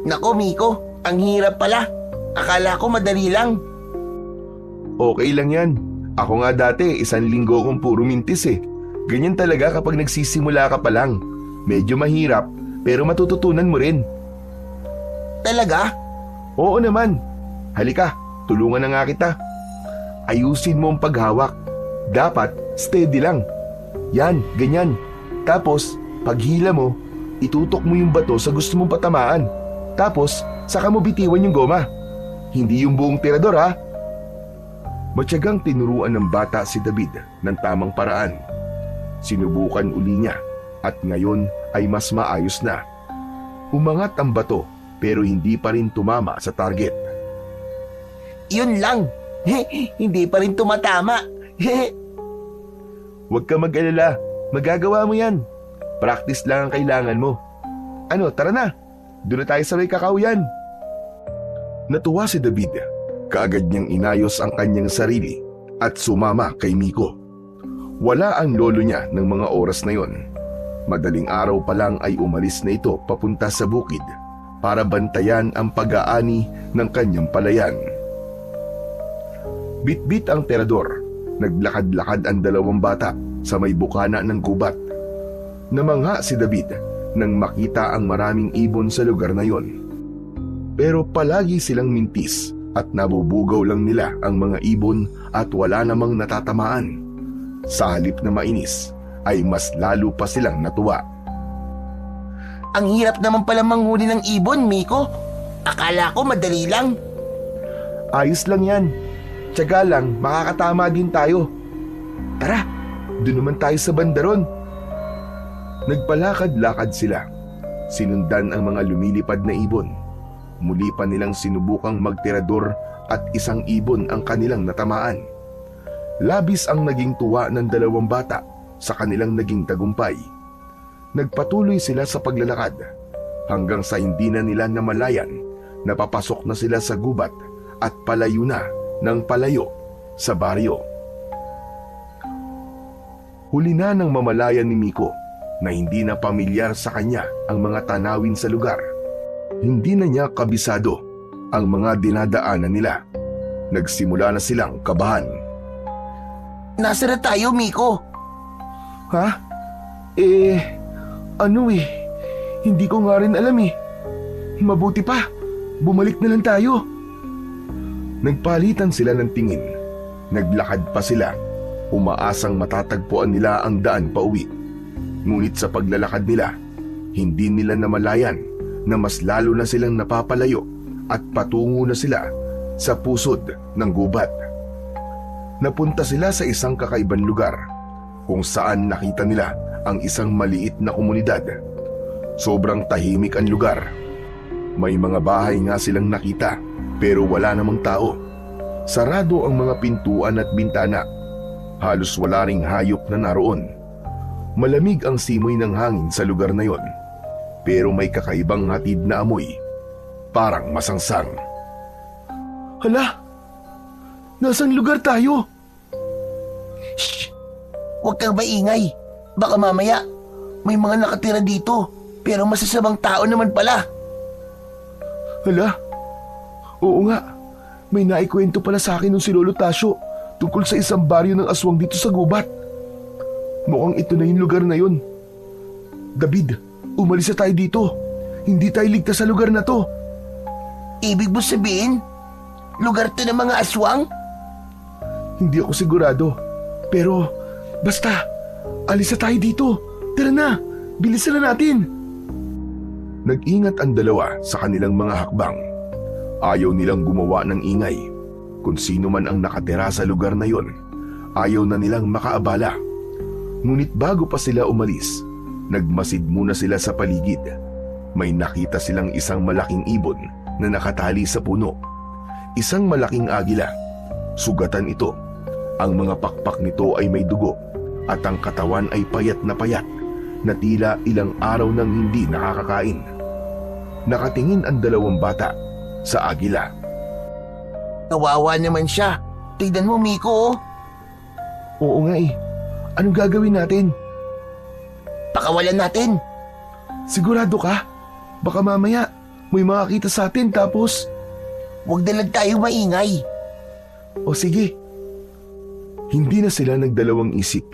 Nako, Miko, ang hirap pala. Akala ko madali lang. Okay lang yan. Ako nga dati, 1 linggo kong puro mintis eh. Ganyan talaga kapag nagsisimula ka pa lang. Medyo mahirap, pero matututunan mo rin. Talaga? Oo naman. Halika, tulungan na nga kita. Ayusin mo ang paghawak. Dapat steady lang. Yan, ganyan. Tapos, paghila mo, itutok mo yung bato sa gusto mong patamaan. Tapos, saka mo bitiwan yung goma. Hindi yung buong tirador ha. Matyagang tinuruan ng bata si David ng tamang paraan. Sinubukan uli niya at ngayon ay mas maayos na. Umangat ang bato pero hindi pa rin tumama sa target. Yun lang. Hindi pa rin tumatama. Huwag ka mag-alala, magagawa mo yan. Practice lang ang kailangan mo. Ano, tara na. Doon na tayo sa may kakauyan. Natuwa si David. Kaagad niyang inayos ang kanyang sarili at sumama kay Miko. Wala ang lolo niya ng mga oras na yon. Madaling araw pa lang ay umalis na ito papunta sa bukid para bantayan ang pag-aani ng kanyang palayan. Bitbit ang terador, naglakad-lakad ang dalawang bata sa may bukana ng gubat. Namangha si David nang makita ang maraming ibon sa lugar na yon. Pero palagi silang mintis at nabubugaw lang nila ang mga ibon at wala namang natatamaan. Sa halip na mainis ay mas lalo pa silang natuwa. Ang hirap naman pala manghuli ng ibon, Miko. Akala ko madali lang. Ayos lang yan. Tiyaga lang, makakatama din tayo. Tara, doon naman tayo sa bandaron. Nagpalakad-lakad sila. Sinundan ang mga lumilipad na ibon. Muli pa nilang sinubukang magtirador at isang ibon ang kanilang natamaan. Labis ang naging tuwa ng dalawang bata sa kanilang naging tagumpay. Nagpatuloy sila sa paglalakad hanggang sa hindi na nila namalayan na papasok na sila sa gubat at palayo na ng palayo sa baryo. Huli na ng mamalayan ni Miko na hindi na pamilyar sa kanya ang mga tanawin sa lugar. Hindi na niya kabisado ang mga dinadaanan nila. Nagsimula na silang kabahan. Nasa na tayo, Miko? Ha? Hindi ko nga rin alam eh. Mabuti pa, bumalik na lang tayo. Nagpalitan sila ng tingin. Naglakad pa sila. Umaasang matatagpuan nila ang daan pauwi. Ngunit sa paglalakad nila, hindi nila namalayan na mas lalo na silang napapalayo at patungo na sila sa pusod ng gubat. Napunta sila sa isang kakaibang lugar kung saan nakita nila ang isang maliit na komunidad. Sobrang tahimik ang lugar. May mga bahay nga silang nakita pero wala namang tao. Sarado ang mga pintuan at bintana. Halos wala ring hayop na naroon. Malamig ang simoy ng hangin sa lugar na yon. Pero may kakaibang hatid na amoy. Parang masangsang. Hala, nasang lugar tayo? Shh! Huwag kang maingay. Baka mamaya may mga nakatira dito pero masasamang tao naman pala. Hala, oo nga. May naikwento pala sa akin nung si Lolo Tasyo tungkol sa isang baryo ng aswang dito sa gubat. Mukhang ito na yung lugar na yun. David, umalis na tayo dito. Hindi tayo ligtas sa lugar na to. Ibig mo sabihin, lugar to ng mga aswang? Hindi ako sigurado. Pero basta, alis na tayo dito. Tara na, bilisan na natin. Nag-ingat ang dalawa sa kanilang mga hakbang. Ayaw nilang gumawa ng ingay. Kung sino man ang nakatira sa lugar na yon, ayaw na nilang makaabala. Ngunit bago pa sila umalis, nagmasid muna sila sa paligid. May nakita silang isang malaking ibon na nakatali sa puno. Isang malaking agila. Sugatan ito. Ang mga pakpak nito ay may dugo at ang katawan ay payat na tila ilang araw nang hindi nakakakain. Nakatingin ang dalawang bata sa agila. Kawawa naman siya. Tignan mo, Miko. Oo nga eh. Anong gagawin natin? Pakawalan natin. Sigurado ka? Baka mamaya may makakita sa atin tapos... Huwag na lang tayo maingay. O sige. Hindi na sila nagdalawang isip.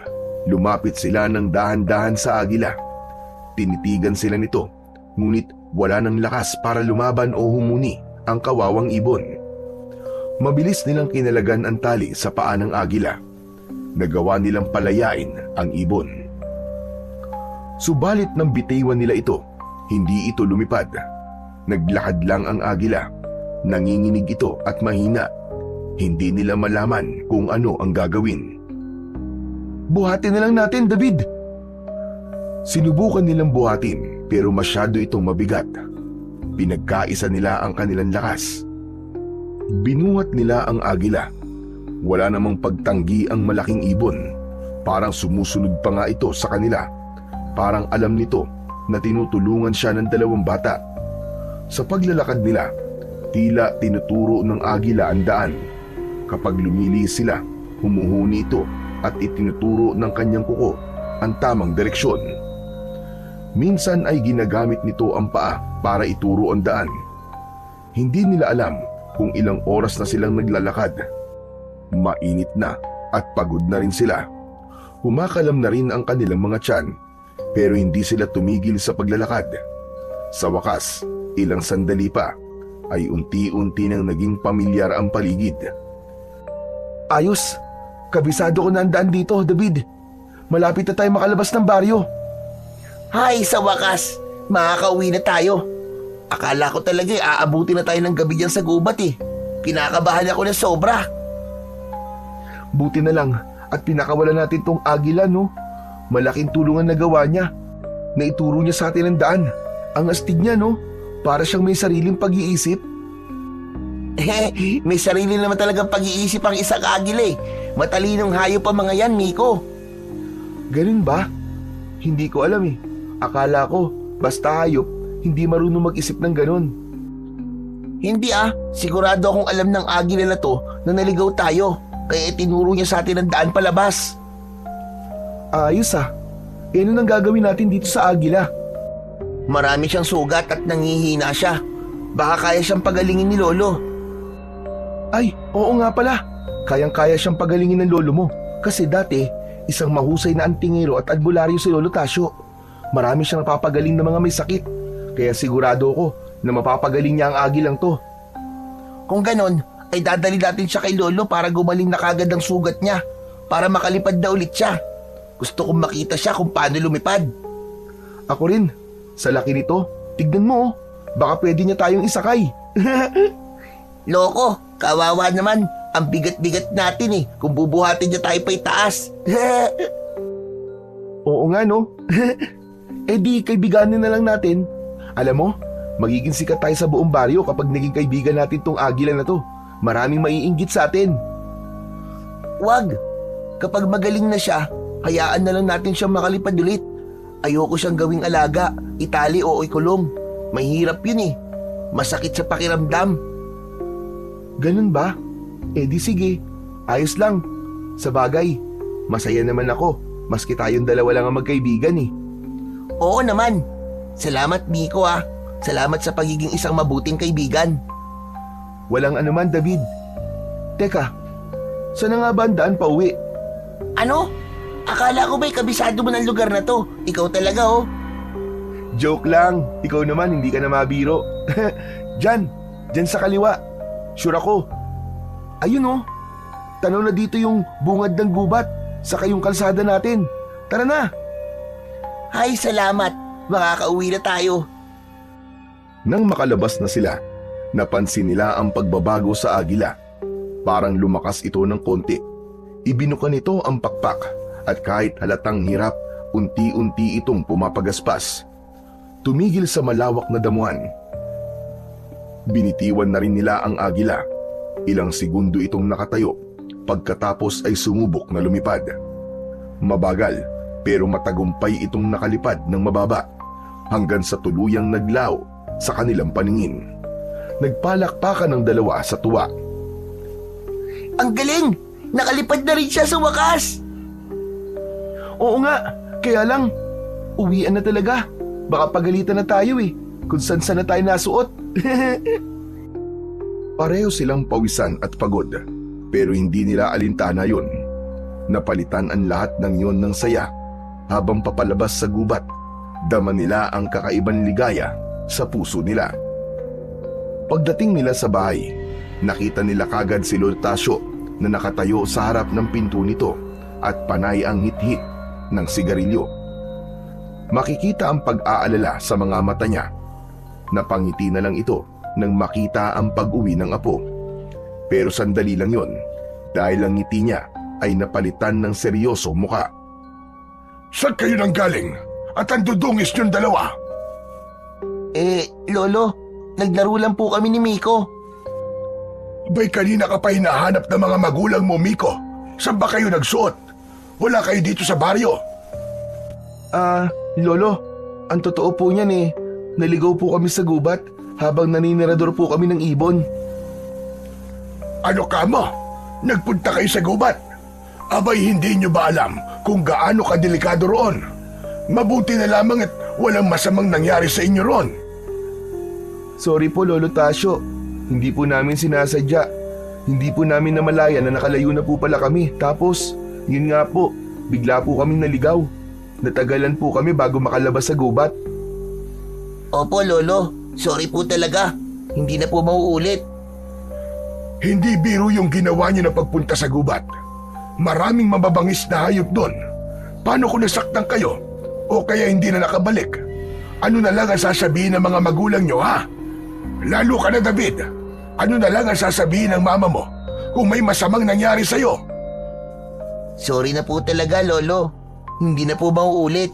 Lumapit sila ng dahan-dahan sa agila. Tinitigan sila nito, ngunit wala ng lakas para lumaban o humuni ang kawawang ibon. Mabilis nilang kinalagan ang tali sa paa ng agila. Nagawa nilang palayain ang ibon. Subalit nang bitiwan nila ito, hindi ito lumipad. Naglakad lang ang agila. Nanginginig ito at mahina. Hindi nila malaman kung ano ang gagawin. Buhatin na lang natin, David. Sinubukan nilang buhatin pero masyado itong mabigat. Pinagkaisa nila ang kanilang lakas. Binuhat nila ang agila. Wala namang pagtanggi ang malaking ibon. Parang sumusunod pa nga ito sa kanila. Parang alam nito na tinutulungan siya ng dalawang bata. Sa paglalakad nila, tila tinuturo ng agila ang daan. Kapag lumili sila, Humuhuni ito at itinuturo ng kanyang kuko ang tamang direksyon. Minsan ay ginagamit nito ang paa para ituro ang daan. Hindi nila alam kung ilang oras na silang naglalakad. Mainit na at pagod na rin sila. Kumakalam na rin ang kanilang mga tiyan, pero hindi sila tumigil sa paglalakad. Sa wakas, ilang sandali pa ay unti-unti nang naging pamilyar ang paligid. Ayos, kabisado ko na ang daan dito, David. Malapit na tayo makalabas ng baryo. Hay, sa wakas, makakauwi na tayo. Akala ko talaga aabuti na tayo ng gabi dyan sa gubat eh. Kinakabahan ako na sobra. Buti na lang at pinakawalan natin tong agila, no? Malaking tulungan na gawa niya. Naituro niya sa atin ang daan. Ang astig niya, no? Para siyang may sariling pag-iisip. May sarili naman talagang pag-iisip ang isang agila eh. Matalinong hayop pa mga yan, Miko. Ganun ba? Hindi ko alam eh. Akala ko, basta hayop, hindi marunong mag-isip ng ganun. Hindi sigurado akong alam ng agila na to na naligaw tayo. Kaya itinuro niya sa atin ang daan palabas. Ayos Eh, ano nang gagawin natin dito sa agila? Marami siyang sugat at nangihina siya. Baka kaya siyang pagalingin ni Lolo. Ay, oo nga pala. Kayang-kaya siyang pagalingin ng lolo mo. Kasi dati, isang mahusay na antingero at albularyo si Lolo Tasyo. Marami siyang napapagaling ng mga may sakit. Kaya sigurado ko na mapapagaling niya ang agilang to. Kung ganon, ay dadali natin siya kay Lolo para gumaling na kagad ang sugat niya. Para makalipad na ulit siya. Gusto kong makita siya kung paano lumipad. Ako rin. Sa laki nito, tignan mo. Baka pwede niya tayong isakay. Loko, kawawa naman. Ang bigat-bigat natin kung bubuhatin niya tayo pa itaas. Oo nga, no? Eh di, kaibiganin na lang natin. Alam mo, magiging sikat tayo sa buong baryo kapag naging kaibigan natin tong agila na to. Maraming maiinggit sa atin. Wag. Kapag magaling na siya, hayaan na lang natin siyang makalipad ulit. Ayoko siyang gawing alaga, itali o ikulong. Mahirap yun Masakit sa pakiramdam. Ganun ba? Eh di sige, ayos lang. Sa bagay, masaya naman ako, maski tayong dalawa lang ang magkaibigan Oo naman. Salamat, Miko Salamat sa pagiging isang mabuting kaibigan. Walang anuman, David. Teka, saan na nga ba ang daan pa uwi? Ano? Akala ko ba'y kabisado mo ng lugar na to? Ikaw talaga Joke lang, ikaw naman hindi ka na mabiro. Diyan sa kaliwa. Sure ako. Ayun tanaw na dito yung bungad ng gubat, saka yung kalsada natin. Tara na. Hay, salamat. Makakauwi na tayo. Nang makalabas na sila, napansin nila ang pagbabago sa agila. Parang lumakas ito ng konti. Ibinuka nito ang pakpak at kahit halatang hirap, unti-unti itong pumapagaspas. Tumigil sa malawak na damuhan. Binitiwan na rin nila ang agila. Ilang segundo itong nakatayo, pagkatapos ay sumubok na lumipad. Mabagal pero matagumpay itong nakalipad ng mababa hanggang sa tuluyang naglaw sa kanilang paningin. Nagpalakpakan ng dalawa sa tuwa. Ang galing! Nakalipad na rin siya sa wakas! Oo nga, kaya lang, uwian na talaga. Baka pagalitan na tayo kung saan na tayo nasuot. Pareho silang pawisan at pagod, pero hindi nila alintana yun. Napalitan ang lahat ng yon ng saya. Habang papalabas sa gubat, dama nila ang kakaibang ligaya sa puso nila. Pagdating nila sa bahay, nakita nila kagad si Lolo Tasyo na nakatayo sa harap ng pinto nito at panay ang hit-hit ng sigarilyo. Makikita ang pag-aalala sa mga mata niya. Napangiti na lang ito nang makita ang pag-uwi ng apo. Pero sandali lang yon dahil ang ngiti niya ay napalitan ng seryosong muka. Saan kayo nang galing? At ang dudungis niyong dalawa? Lolo, naglaro lang po kami ni Miko. Ba'y kanina ka pa hinahanap ng mga magulang mo, Miko? Saan ba kayo nagsuot? Wala kayo dito sa baryo. Lolo, ang totoo po niyan naligaw po kami sa gubat habang naninirador po kami ng ibon. Ano ka mo? Nagpunta kayo sa gubat? Abay, hindi nyo ba alam kung gaano kadelikado roon? Mabuti na lamang at walang masamang nangyari sa inyo roon. Sorry po, Lolo Tasyo. Hindi po namin sinasadya. Hindi po namin namalayan na nakalayo na po pala kami. Tapos, yun nga po, bigla po kaming naligaw. Natagalan po kami bago makalabas sa gubat. Opo, Lolo. Sorry po talaga. Hindi na po mauulit. Hindi biro yung ginawa nyo na pagpunta sa gubat. Maraming mababangis na hayop doon. Paano kung nasaktan kayo? O kaya hindi na nakabalik? Ano na lang ang sasabihin ng mga magulang nyo, ha? Lalo ka na, David. Ano na lang ang sasabihin ng mama mo kung may masamang nangyari sa'yo? Sorry na po talaga, Lolo. Hindi na po mauulit.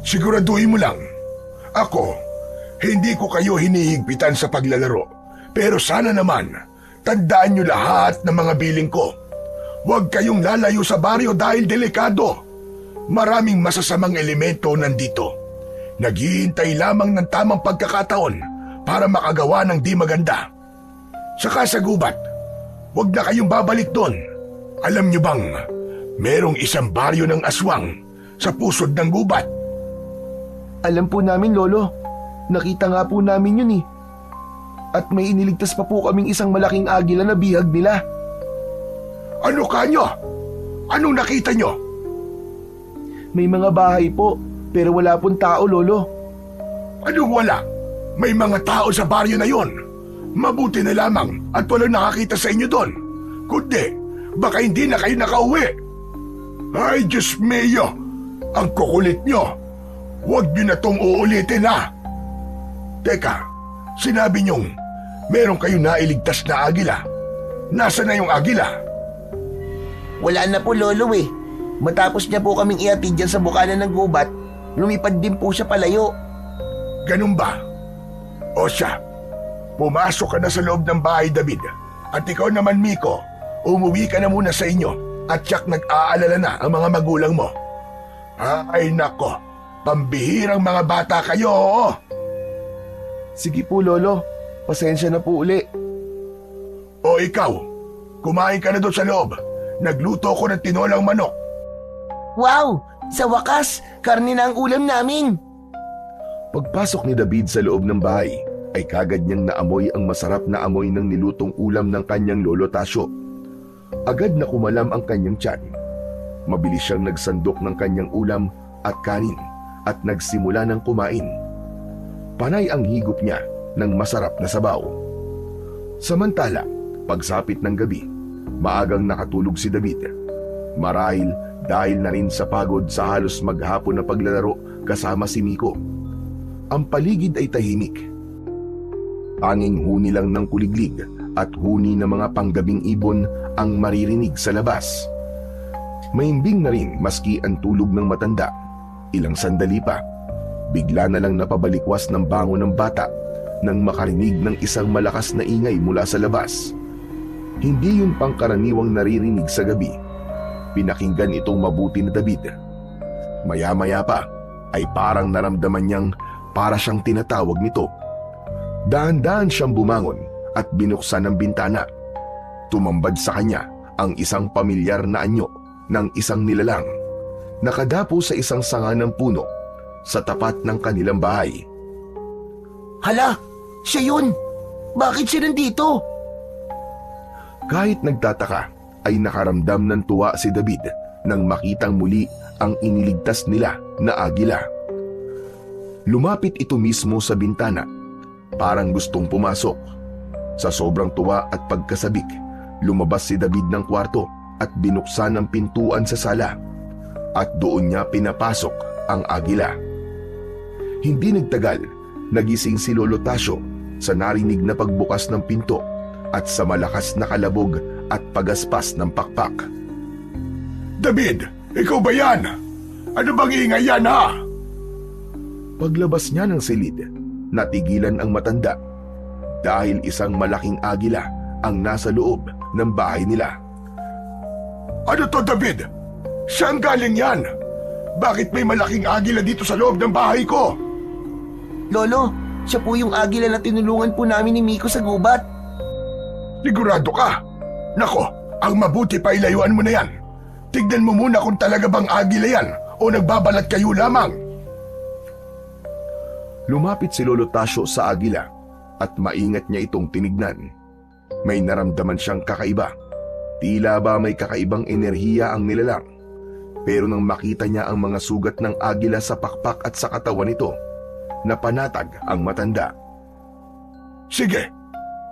Siguraduhin mo lang. Ako, hindi ko kayo hinihigpitan sa paglalaro. Pero sana naman, tandaan nyo lahat ng mga biling ko. Huwag kayong lalayo sa baryo dahil delikado. Maraming masasamang elemento nandito. Naghihintay lamang ng tamang pagkakataon para makagawa ng di maganda. Saka sa gubat, huwag na kayong babalik doon. Alam nyo bang, merong isang baryo ng aswang sa pusod ng gubat? Alam po namin, Lolo. Nakita nga po namin yun eh. At may iniligtas pa po kaming isang malaking agila na bihag nila. Ano kanyo? Anong nakita nyo? May mga bahay po, pero wala pong tao, Lolo. Anong wala? May mga tao sa baryo na yon. Mabuti na lamang at walang nakakita sa inyo doon. Kundi, baka hindi na kayo nakauwi. Ay, Diyos mio! Ang kukulit nyo! Huwag nyo na tong uulitin, ha! Teka, sinabi nyong meron kayong nailigtas na agila. Nasaan na yung agila? Wala na po, Lolo eh. Matapos niya po kaming ihatid dyan sa bukanan ng gubat, lumipad din po siya palayo. Ganun ba? O siya, pumasok ka na sa loob ng bahay, David. At ikaw naman, Miko, umuwi ka na muna sa inyo at tiyak nag-aalala na ang mga magulang mo. Ay nako, pambihirang mga bata kayo, oo. Sige po, Lolo. Pasensya na po uli. O ikaw, kumain ka na doon sa loob. Nagluto ko ng tinolang manok. Wow! Sa wakas, karne na ang ulam namin. Pagpasok ni David sa loob ng bahay, ay kagad niyang naamoy ang masarap na amoy ng nilutong ulam ng kanyang Lolo Tasyo. Agad na kumalam ang kanyang tiyan. Mabilis siyang nagsandok ng kanyang ulam at kanin at nagsimula ng kumain. Panay ang higop niya ng masarap na sabaw. Samantala, pagsapit ng gabi, maagang nakatulog si David. Marahil dahil na rin sa pagod sa halos maghapon na paglalaro kasama si Miko. Ang paligid ay tahimik. Tanging huni lang ng kuliglig at huni ng mga panggabing ibon ang maririnig sa labas. Mahimbing na rin maski ang tulog ng matanda. Ilang sandali pa, bigla na lang napabalikwas ng bango ng bata nang makarinig ng isang malakas na ingay mula sa labas. Hindi yun pangkaraniwang naririnig sa gabi. Pinakinggan itong mabuti na David. Maya-maya pa ay parang naramdaman niyang para siyang tinatawag nito. Dahan-dahan siyang bumangon at binuksan ang bintana. Tumambad sa kanya ang isang pamilyar na anyo ng isang nilalang. Nakadapo sa isang sanga ng puno sa tapat ng kanilang bahay. Hala! Siya yun! Bakit siya nandito? Kahit nagtataka, ay nakaramdam ng tuwa si David nang makitang muli ang iniligtas nila na agila. Lumapit ito mismo sa bintana, parang gustong pumasok. Sa sobrang tuwa at pagkasabik, lumabas si David ng kwarto at binuksan ang pintuan sa sala. At doon niya pinapasok ang agila. Hindi nagtagal, nagising si Lolo Tasyo sa narinig na pagbukas ng pinto at sa malakas na kalabog at pagaspas ng pakpak. David, ikaw ba yan? Ano bang ingay yan, ha? Paglabas niya ng silid, natigilan ang matanda dahil isang malaking agila ang nasa loob ng bahay nila. Ano to, David? Saan galing yan? Bakit may malaking agila dito sa loob ng bahay ko? Lolo, siya po yung agila na tinulungan po namin ni Miko sa gubat. Sigurado ka? Nako, Ang mabuti pa ilayuan mo na yan. Tignan mo muna kung talaga bang agila yan o nagbabalat kayo lamang. Lumapit si Lolo Tasyo sa agila at maingat niya itong tinignan. May naramdaman siyang kakaiba. Tila ba may kakaibang enerhiya ang nilalang. Pero nang makita niya ang mga sugat ng agila sa pakpak at sa katawan nito, napanatag ang matanda. Sige,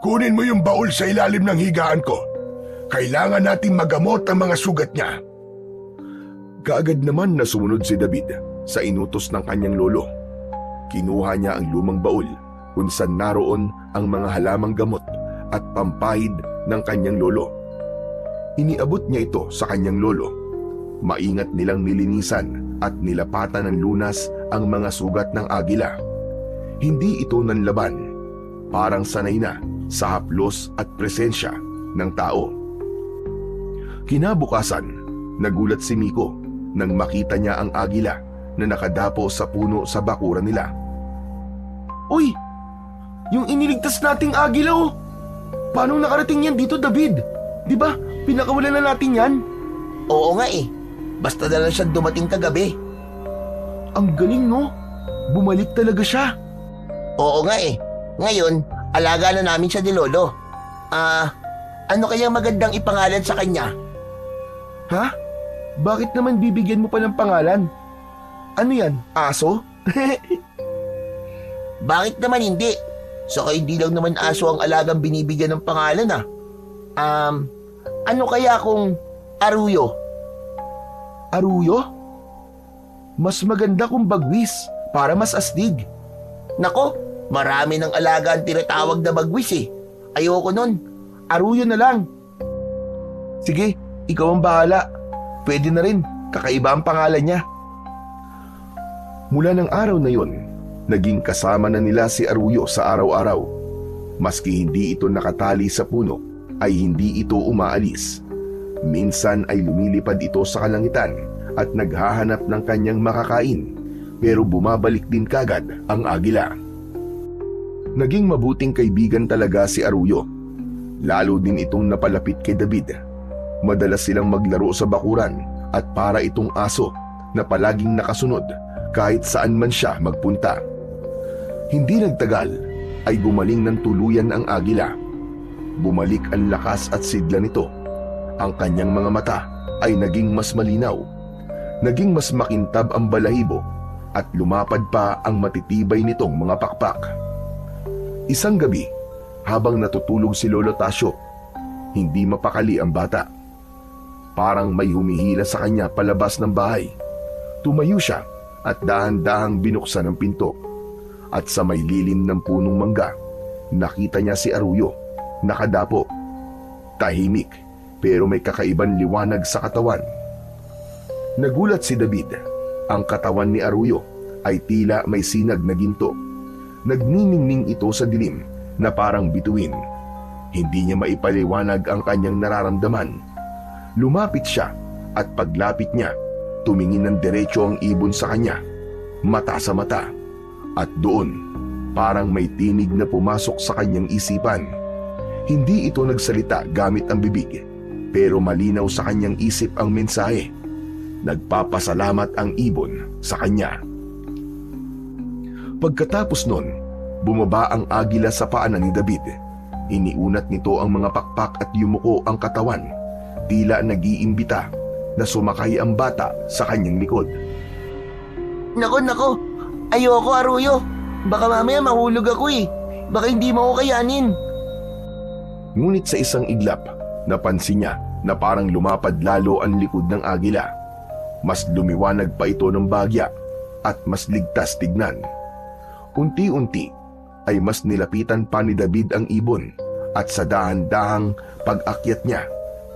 kunin mo yung baul sa ilalim ng higaan ko. Kailangan nating magamot ang mga sugat niya. Kaagad naman na sumunod si David sa inutos ng kanyang lolo. Kinuha niya ang lumang baul kung saan naroon ang mga halamang gamot at pampahid ng kanyang lolo. Iniabot niya ito sa kanyang lolo. Maingat nilang nilinisan at nilapatan ng lunas ang mga sugat ng agila. Hindi ito nanlaban. Parang sanay na sa haplos at presensya ng tao. Kinabukasan, nagulat si Miko nang makita niya ang agila na nakadapo sa puno sa bakuran nila. Uy! Yung iniligtas nating agila oh! Paano nakarating yan dito, David? Di ba, pinakawalan na natin yan? Oo nga eh. Basta na lang siyang dumating kagabi. Ang galing no? Bumalik talaga siya. Oo nga eh. Ngayon, alaga na namin siya ni Lolo. Ano kaya magandang ipangalan sa kanya? Ha? Bakit naman bibigyan mo pa ng pangalan? Ano yan? Aso? Bakit naman hindi? Saka hindi lang naman aso ang alagang binibigyan ng pangalan ano kaya kung Aruyo? Aruyo? Mas maganda kung Bagwis para mas astig. Nako, marami ng alaga ang tinatawag na Bagwis eh. Ayoko nun. Aruyo na lang. Sige, ikaw ang bahala. Pwede na rin, kakaiba ang pangalan niya. Mula ng araw na yon, naging kasama na nila si Aruyo sa araw-araw. Maski hindi ito nakatali sa puno, ay hindi ito umaalis. Minsan ay lumilipad ito sa kalangitan at naghahanap ng kanyang makakain, pero bumabalik din kagad ang agila. Naging mabuting kaibigan talaga si Aruyo. Lalo din itong napalapit kay David. Madalas silang maglaro sa bakuran at para itong aso na palaging nakasunod kahit saan man siya magpunta. Hindi nagtagal ay gumaling ng tuluyan ang agila. Bumalik ang lakas at sigla nito. Ang kanyang mga mata ay naging mas malinaw. Naging mas makintab ang balahibo at lumapad pa ang matitibay nitong mga pakpak. Isang gabi, habang natutulog si Lolo Tasyo, hindi mapakali ang bata. Parang may humihila sa kanya palabas ng bahay. Tumayo siya at dahan-dahang binuksan ang pinto. At sa may lilim ng punong mangga, nakita niya si Aruyo, nakadapo. Tahimik, pero may kakaibang liwanag sa katawan. Nagulat si David. Ang katawan ni Aruyo ay tila may sinag na ginto. Nagniningning ito sa dilim na parang bituin. Hindi niya maipaliwanag ang kanyang nararamdaman. Lumapit siya at paglapit niya, tumingin ng diretso ang ibon sa kanya, mata sa mata. At doon, parang may tinig na pumasok sa kanyang isipan. Hindi ito nagsalita gamit ang bibig, pero malinaw sa kanyang isip ang mensahe. Nagpapasalamat ang ibon sa kanya. Pagkatapos nun, bumaba ang agila sa paanan ni David. Iniunat nito ang mga pakpak at yumuko ang katawan. Tila nag-iimbita na sumakay ang bata sa kanyang likod. Nako, ayoko Aruyo. Baka mamaya mahulog ako eh. Baka hindi mo ako kayanin. Ngunit sa isang iglap, napansin niya na parang lumapad lalo ang likod ng agila. Mas lumiwanag pa ito ng bagya at mas ligtas tignan. Unti-unti ay mas nilapitan pa ni David ang ibon at sa dahan-dahang pag-akyat niya,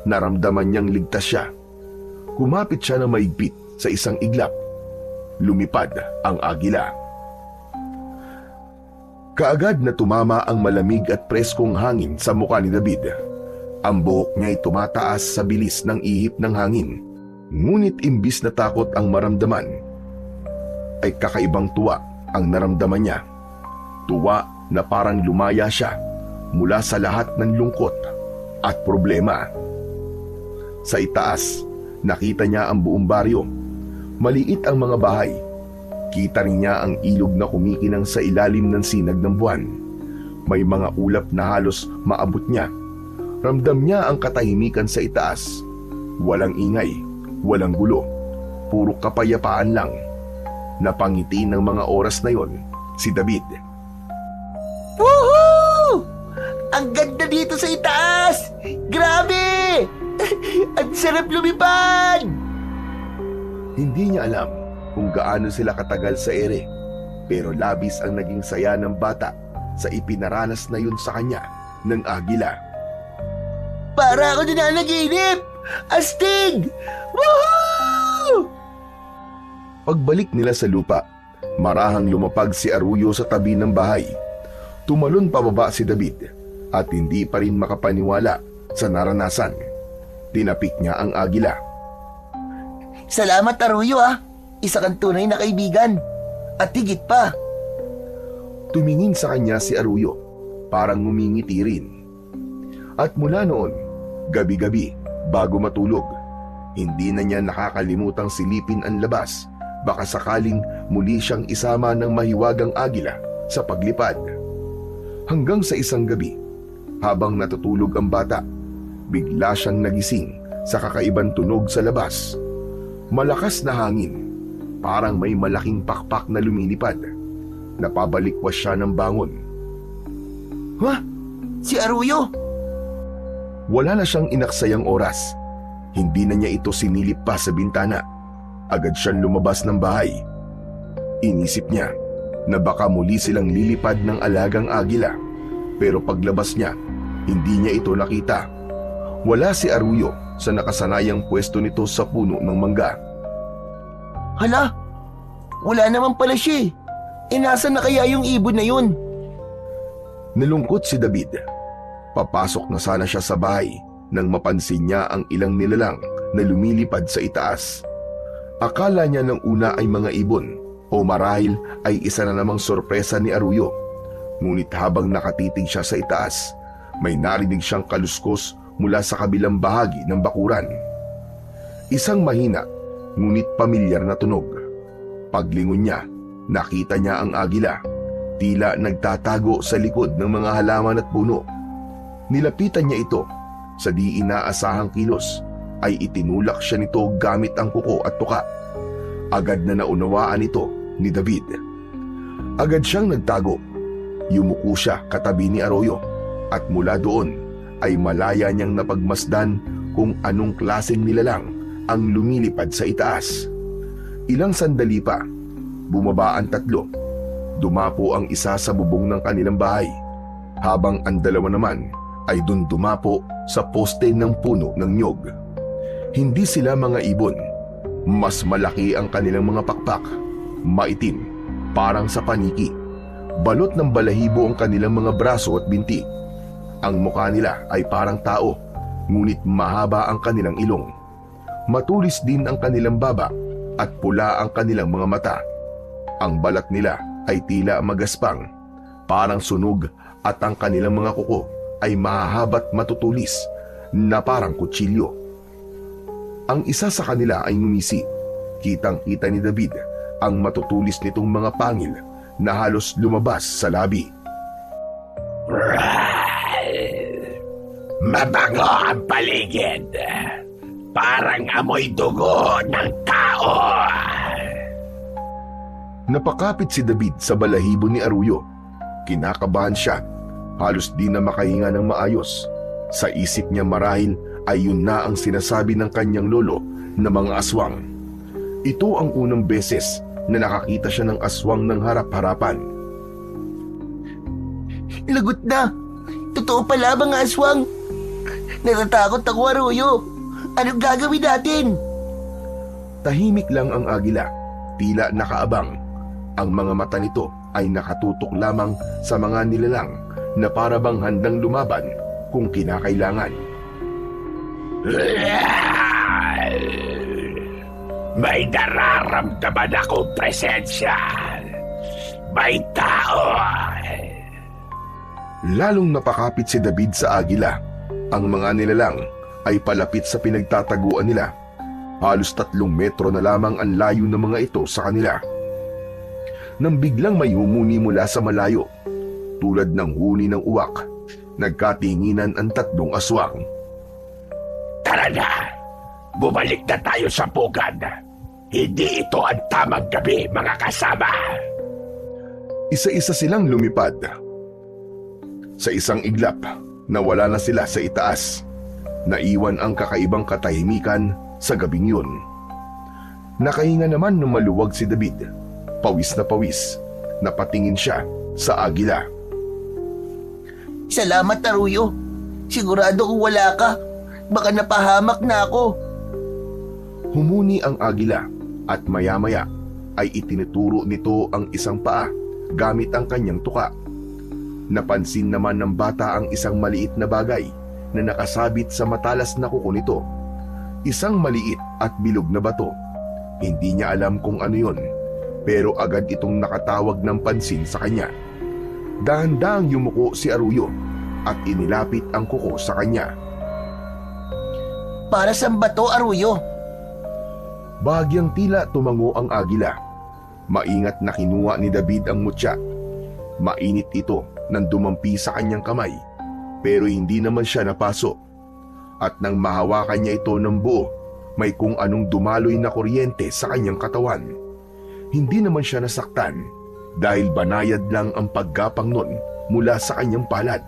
naramdaman niyang ligtas siya. Kumapit siya na maigpit sa isang iglap. Lumipad ang agila. Kaagad na tumama ang malamig at preskong hangin sa mukha ni David. Ang buhok niya ay tumataas sa bilis ng ihip ng hangin. Ngunit imbis na takot ang maramdaman, ay kakaibang tuwa ang naramdaman niya. Tuwa na parang lumaya siya mula sa lahat ng lungkot at problema. Sa itaas, nakita niya ang buong baryo. Maliit ang mga bahay. Kita rin niya ang ilog na kumikinang sa ilalim ng sinag ng buwan. May mga ulap na halos maabot niya. Ramdam niya ang katahimikan sa itaas. Walang ingay, walang gulo, puro kapayapaan lang. Napangiti ng mga oras na yon si David. Woohoo! Ang ganda dito sa itaas! Grabe! Ang sarap lumipad! Hindi niya alam kung gaano sila katagal sa ere, pero labis ang naging saya ng bata sa ipinaranas na yun sa kanya ng agila. Para ako nananaginip! Astig! Woohoo! Pagbalik nila sa lupa, marahang lumapag si Arroyo sa tabi ng bahay. Tumalon pababa si David at hindi pa rin makapaniwala sa naranasan. Tinapik niya ang agila. Salamat, Arroyo ah. Isa kang tunay na kaibigan. At higit pa. Tumingin sa kanya si Arroyo, parang ngumingiti rin. At mula noon, gabi-gabi, bago matulog, hindi na niya nakakalimutang silipin ang labas. Baka sakaling muli siyang isama ng mahiwagang agila sa paglipad. Hanggang sa isang gabi, habang natutulog ang bata, bigla siyang nagising sa kakaibang tunog sa labas. Malakas na hangin, parang may malaking pakpak na lumilipad. Napabalikwas siya ng bangon. Ha? Si Arroyo? Wala na siyang inaksayang oras. Hindi na niya ito sinilip pa sa bintana. Agad siyang lumabas ng bahay. Inisip niya na baka muli silang lilipad ng alagang agila. Pero paglabas niya, hindi niya ito nakita. Wala si Arroyo sa nakasanayang pwesto nito sa puno ng mangga. Hala? Wala naman pala siya eh. Nasaan na kaya yung ibon na yun? Nalungkot si David. Papasok na sana siya sa bahay nang mapansin niya ang ilang nilalang na lumilipad sa itaas. Akala niya ng una ay mga ibon o marahil ay isa na namang sorpresa ni Arroyo. Ngunit habang nakatitig siya sa itaas, may narinig siyang kaluskos mula sa kabilang bahagi ng bakuran. Isang mahina ngunit pamilyar na tunog. Paglingon niya, nakita niya ang agila, tila nagtatago sa likod ng mga halaman at puno. Nilapitan niya ito. Sa di inaasahang kilos ay itinulak siya nito gamit ang kuko at tuka. Agad na naunawaan ito ni David. Agad siyang nagtago. Yumuko siya katabi ni Arroyo at mula doon ay malaya niyang napagmasdan kung anong klaseng nilalang ang lumilipad sa itaas. Ilang sandali pa, bumaba ang tatlo. Dumapo ang isa sa bubong ng kanilang bahay, habang ang dalawa naman ay dun dumapo sa poste ng puno ng nyog. Hindi sila mga ibon. Mas malaki ang kanilang mga pakpak. Maitim, parang sa paniki. Balot ng balahibo ang kanilang mga braso at binti. Ang mukha nila ay parang tao, ngunit mahaba ang kanilang ilong. Matulis din ang kanilang baba at pula ang kanilang mga mata. Ang balat nila ay tila magaspang, parang sunog, at ang kanilang mga kuko ay mahahaba't matutulis na parang kutsilyo. Ang isa sa kanila ay ngumisi. Kitang-kita ni David ang matutulis nitong mga pangil na halos lumabas sa labi. Mabango ang paligid. Parang amoy dugo ng tao. Napakapit si David sa balahibo ni Arroyo. Kinakabahan siya. Halos di na makahinga ng maayos. Sa isip niya marahil ay yun na ang sinasabi ng kanyang lolo na mga aswang. Ito ang unang beses na nakakita siya ng aswang ng harap-harapan. Lagot na. Totoo pala mga aswang. Natatakot ako, Arroyo. Anong gagawin natin? Tahimik lang ang agila, tila nakaabang. Ang mga mata nito ay nakatutok lamang sa mga nilalang na para bang handang lumaban kung kinakailangan. May nararamdaman akong presensya. May tao. Lalong napakapit si David sa agila. Ang mga nilalang ay palapit sa pinagtataguan nila. Halos 3 metro na lamang ang layo ng mga ito sa kanila. Nang biglang may humuni mula sa malayo, tulad ng huni ng uwak, nagkatinginan ang 3 aswang. Tara na! Bumalik na tayo sa pugad. Hindi ito ang tamang gabi, mga kasama. Isa-isa silang lumipad. Sa isang iglap, nawala na sila sa itaas. Naiwan ang kakaibang katahimikan sa gabing yun. Nakahinga naman ng maluwag si David. Pawis na pawis. Napatingin siya sa agila. Salamat, Aruyo. Sigurado kung wala ka, baka napahamak na ako. Humuni ang agila at maya-maya ay itinuturo nito ang isang paa gamit ang kanyang tuka. Napansin naman ng bata ang isang maliit na bagay na nakasabit sa matalas na kuko nito. Isang maliit at bilog na bato. Hindi niya alam kung ano yon, pero agad itong nakatawag ng pansin sa kanya. Dahan-dahang yumuko si Aruyo at inilapit ang kuko sa kanya. Para saan ba to, Aruyo? Bahagyang tila tumango ang agila. Maingat na kinuha ni David ang mutya. Mainit ito nang dumampi sa kanyang kamay, pero hindi naman siya napaso. At nang mahawakan niya ito ng buo, may kung anong dumaloy na kuryente sa kanyang katawan. Hindi naman siya nasaktan dahil banayad lang ang paggapang nun mula sa kanyang palad.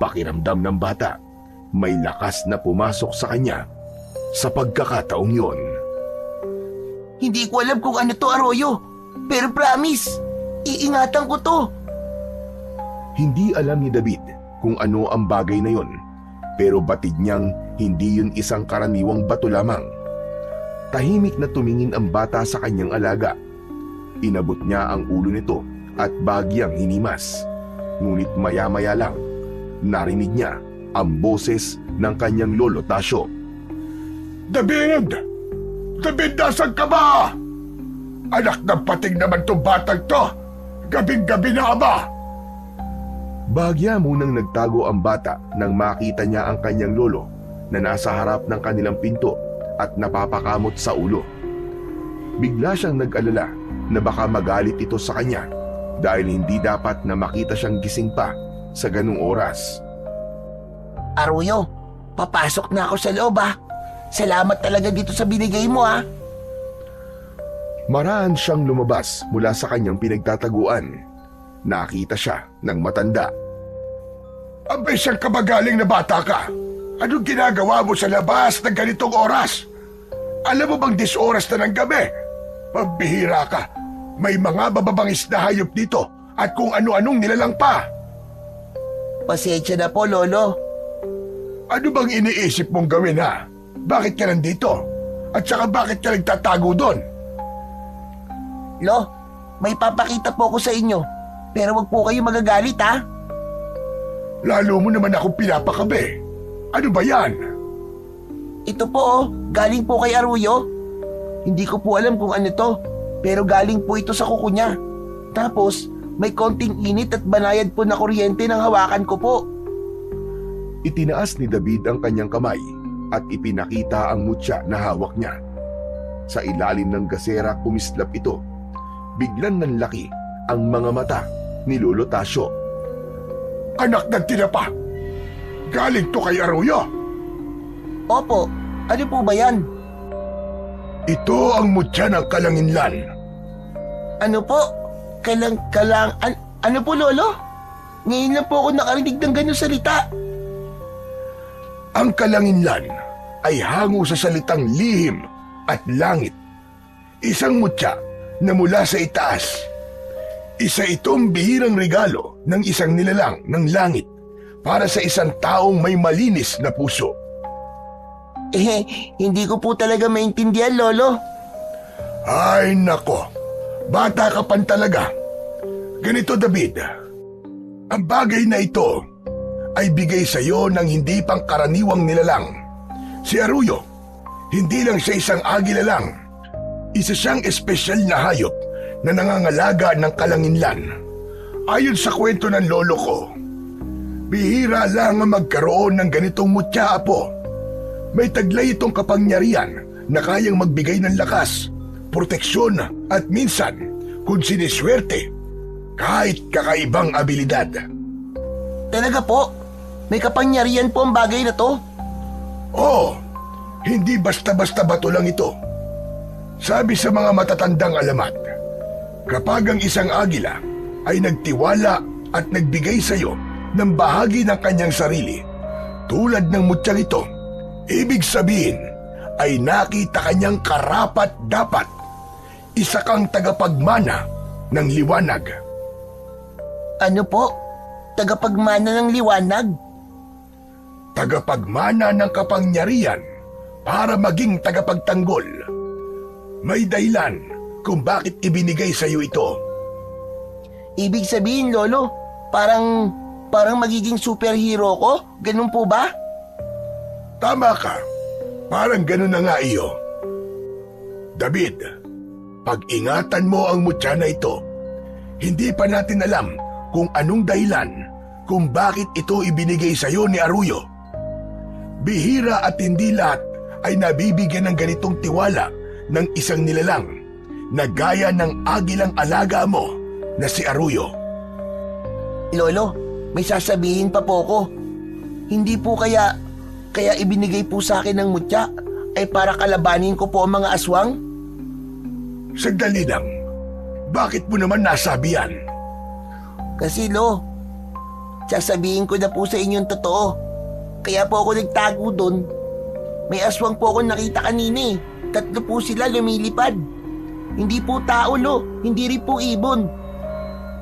Pakiramdam ng bata, may lakas na pumasok sa kanya sa pagkakataong yon. Hindi ko alam kung ano to, Aruyo. Pero promise, iingatan ko to. Hindi alam ni David kung ano ang bagay na yon, pero batid niyang hindi yun isang karaniwang bato lamang. Tahimik na tumingin ang bata sa kanyang alaga. Inabot niya ang ulo nito at bagyang hinimas. Ngunit maya-maya lang, narinig niya ang boses ng kanyang lolo Tasyo. David! David, nasan ka ba? Anak ng pating naman to batang to. Gabing-gabi na ba? Bahagya munang nagtago ang bata nang makita niya ang kanyang lolo na nasa harap ng kanilang pinto at napapakamot sa ulo. Bigla siyang nag-alala na baka magalit ito sa kanya dahil hindi dapat na makita siyang gising pa sa ganung oras. Aruyo, papasok na ako sa loob, ha. Salamat talaga dito sa binigay mo, ha. Maraan siyang lumabas mula sa kanyang pinagtataguan. Nakita siya ng matanda. Abay, siyang kabagaling na bata ka. Anong ginagawa mo sa labas ng ganitong oras? Alam mo bang 10 oras na ng gabi? Pagbihira ka. May mga bababangis na hayop dito at kung ano-anong nilalang pa. Pasensya na po, Lolo. Ano bang iniisip mong gawin, ha? Bakit ka nandito? At saka bakit ka nagtatago doon? Lo, may papakita po ako sa inyo. Pero wag po kayo magagalit, ha? Lalo mo naman akong pinapakabe. Ano ba yan? Ito po, oh. Galing po kay Aruyo. Hindi ko po alam kung ano to. Pero galing po ito sa kuko niya. Tapos, may konting init at banayad po na kuryente ng hawakan ko po. Itinaas ni David ang kanyang kamay at ipinakita ang mutya na hawak niya. Sa ilalim ng gasera kumislap ito. Biglang nanlaki ang mga mata ni Lolo Tasyo. Anak ng tinapa! Galing to kay Aruyo! Opo, ano po ba yan? Ito ang mutya ng Kalanginlan. Ano po? Ano po, Lolo? Ngayon lang po ako nakarinig ng ganyang salita. Ang Kalanginlan ay hango sa salitang lihim at langit. Isang mutya na mula sa itaas. Isa itong bihirang regalo ng isang nilalang ng langit para sa isang taong may malinis na puso. Hindi ko po talaga maintindihan, Lolo. Ay nako, bata ka pan talaga. Ganito, David, ang bagay na ito ay bigay sa iyo ng hindi pangkaraniwang nilalang. Si Aruyo, hindi lang siya isang agila lang. Isa siyang espesyal na hayop na nangangalaga ng Kalanginlan. Ayon sa kwento ng lolo ko, bihira lang ang magkaroon ng ganitong mutya, apo. May taglay itong kapangyarihan na kayang magbigay ng lakas, proteksyon at minsan, kung siniswerte, kahit kakaibang abilidad. Talaga po? May kapangyarihan po ang bagay na to? Oo, hindi basta-basta bato lang ito. Sabi sa mga matatandang alamat, kapag ang isang agila ay nagtiwala at nagbigay sa iyo ng bahagi ng kanyang sarili, tulad ng mutyang ito, ibig sabihin ay nakita kanyang karapat-dapat. Isa kang tagapagmana ng liwanag. Ano po? Tagapagmana ng liwanag? Tagapagmana ng kapangyarihan para maging tagapagtanggol. May dahilan kung bakit ibinigay sa iyo ito. Ibig sabihin, Lolo, parang magiging superhero ko? Ganun po ba? Tama ka. Parang ganun na nga iyo. David, pag-ingatan mo ang mutya na ito. Hindi pa natin alam kung anong dahilan kung bakit ito ibinigay sa iyo ni Arroyo. Bihira at hindi lahat ay nabibigyan ng ganitong tiwala ng isang nilalang na gaya ng agilang alaga mo na si Arroyo. Lolo, may sasabihin pa po ko. Hindi po kaya ibinigay po sa akin ng mutya ay para kalabanin ko po ang mga aswang? Sandali lang. Bakit mo naman nasabi yan? Kasi sasabihin ko na po sa inyong totoo. Kaya po ako nagtago doon. May aswang po ako nakita kanina eh. 3 po sila lumilipad. Hindi po tao hindi rin po ibon.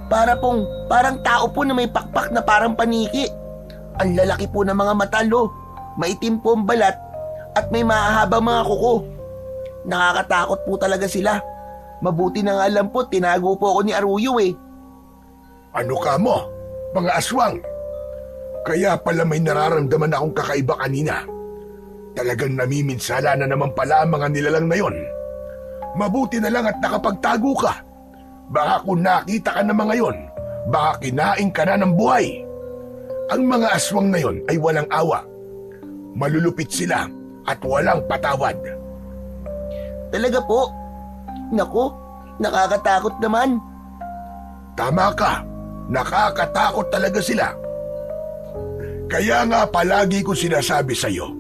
Parang tao po na may pakpak na parang paniki. Ang lalaki po ng mga mata maitim po ang balat at may mahahabang mga kuko. Nakakatakot po talaga sila. Mabuti na nga alam po, tinago po ako ni Arroyo eh. Ano ka mo? Mga aswang? Kaya pala may nararamdaman akong kakaiba kanina. Talagang namiminsala na naman pala ang mga nilalang na yon. Mabuti na lang at nakapagtago ka. Baka kung nakita ka na mga yon, baka kinain ka na ng buhay. Ang mga aswang na yon ay walang awa. Malulupit sila at walang patawad. Talaga po? Naku, nakakatakot naman. Tama ka, nakakatakot talaga sila. Kaya nga palagi ko sinasabi sa'yo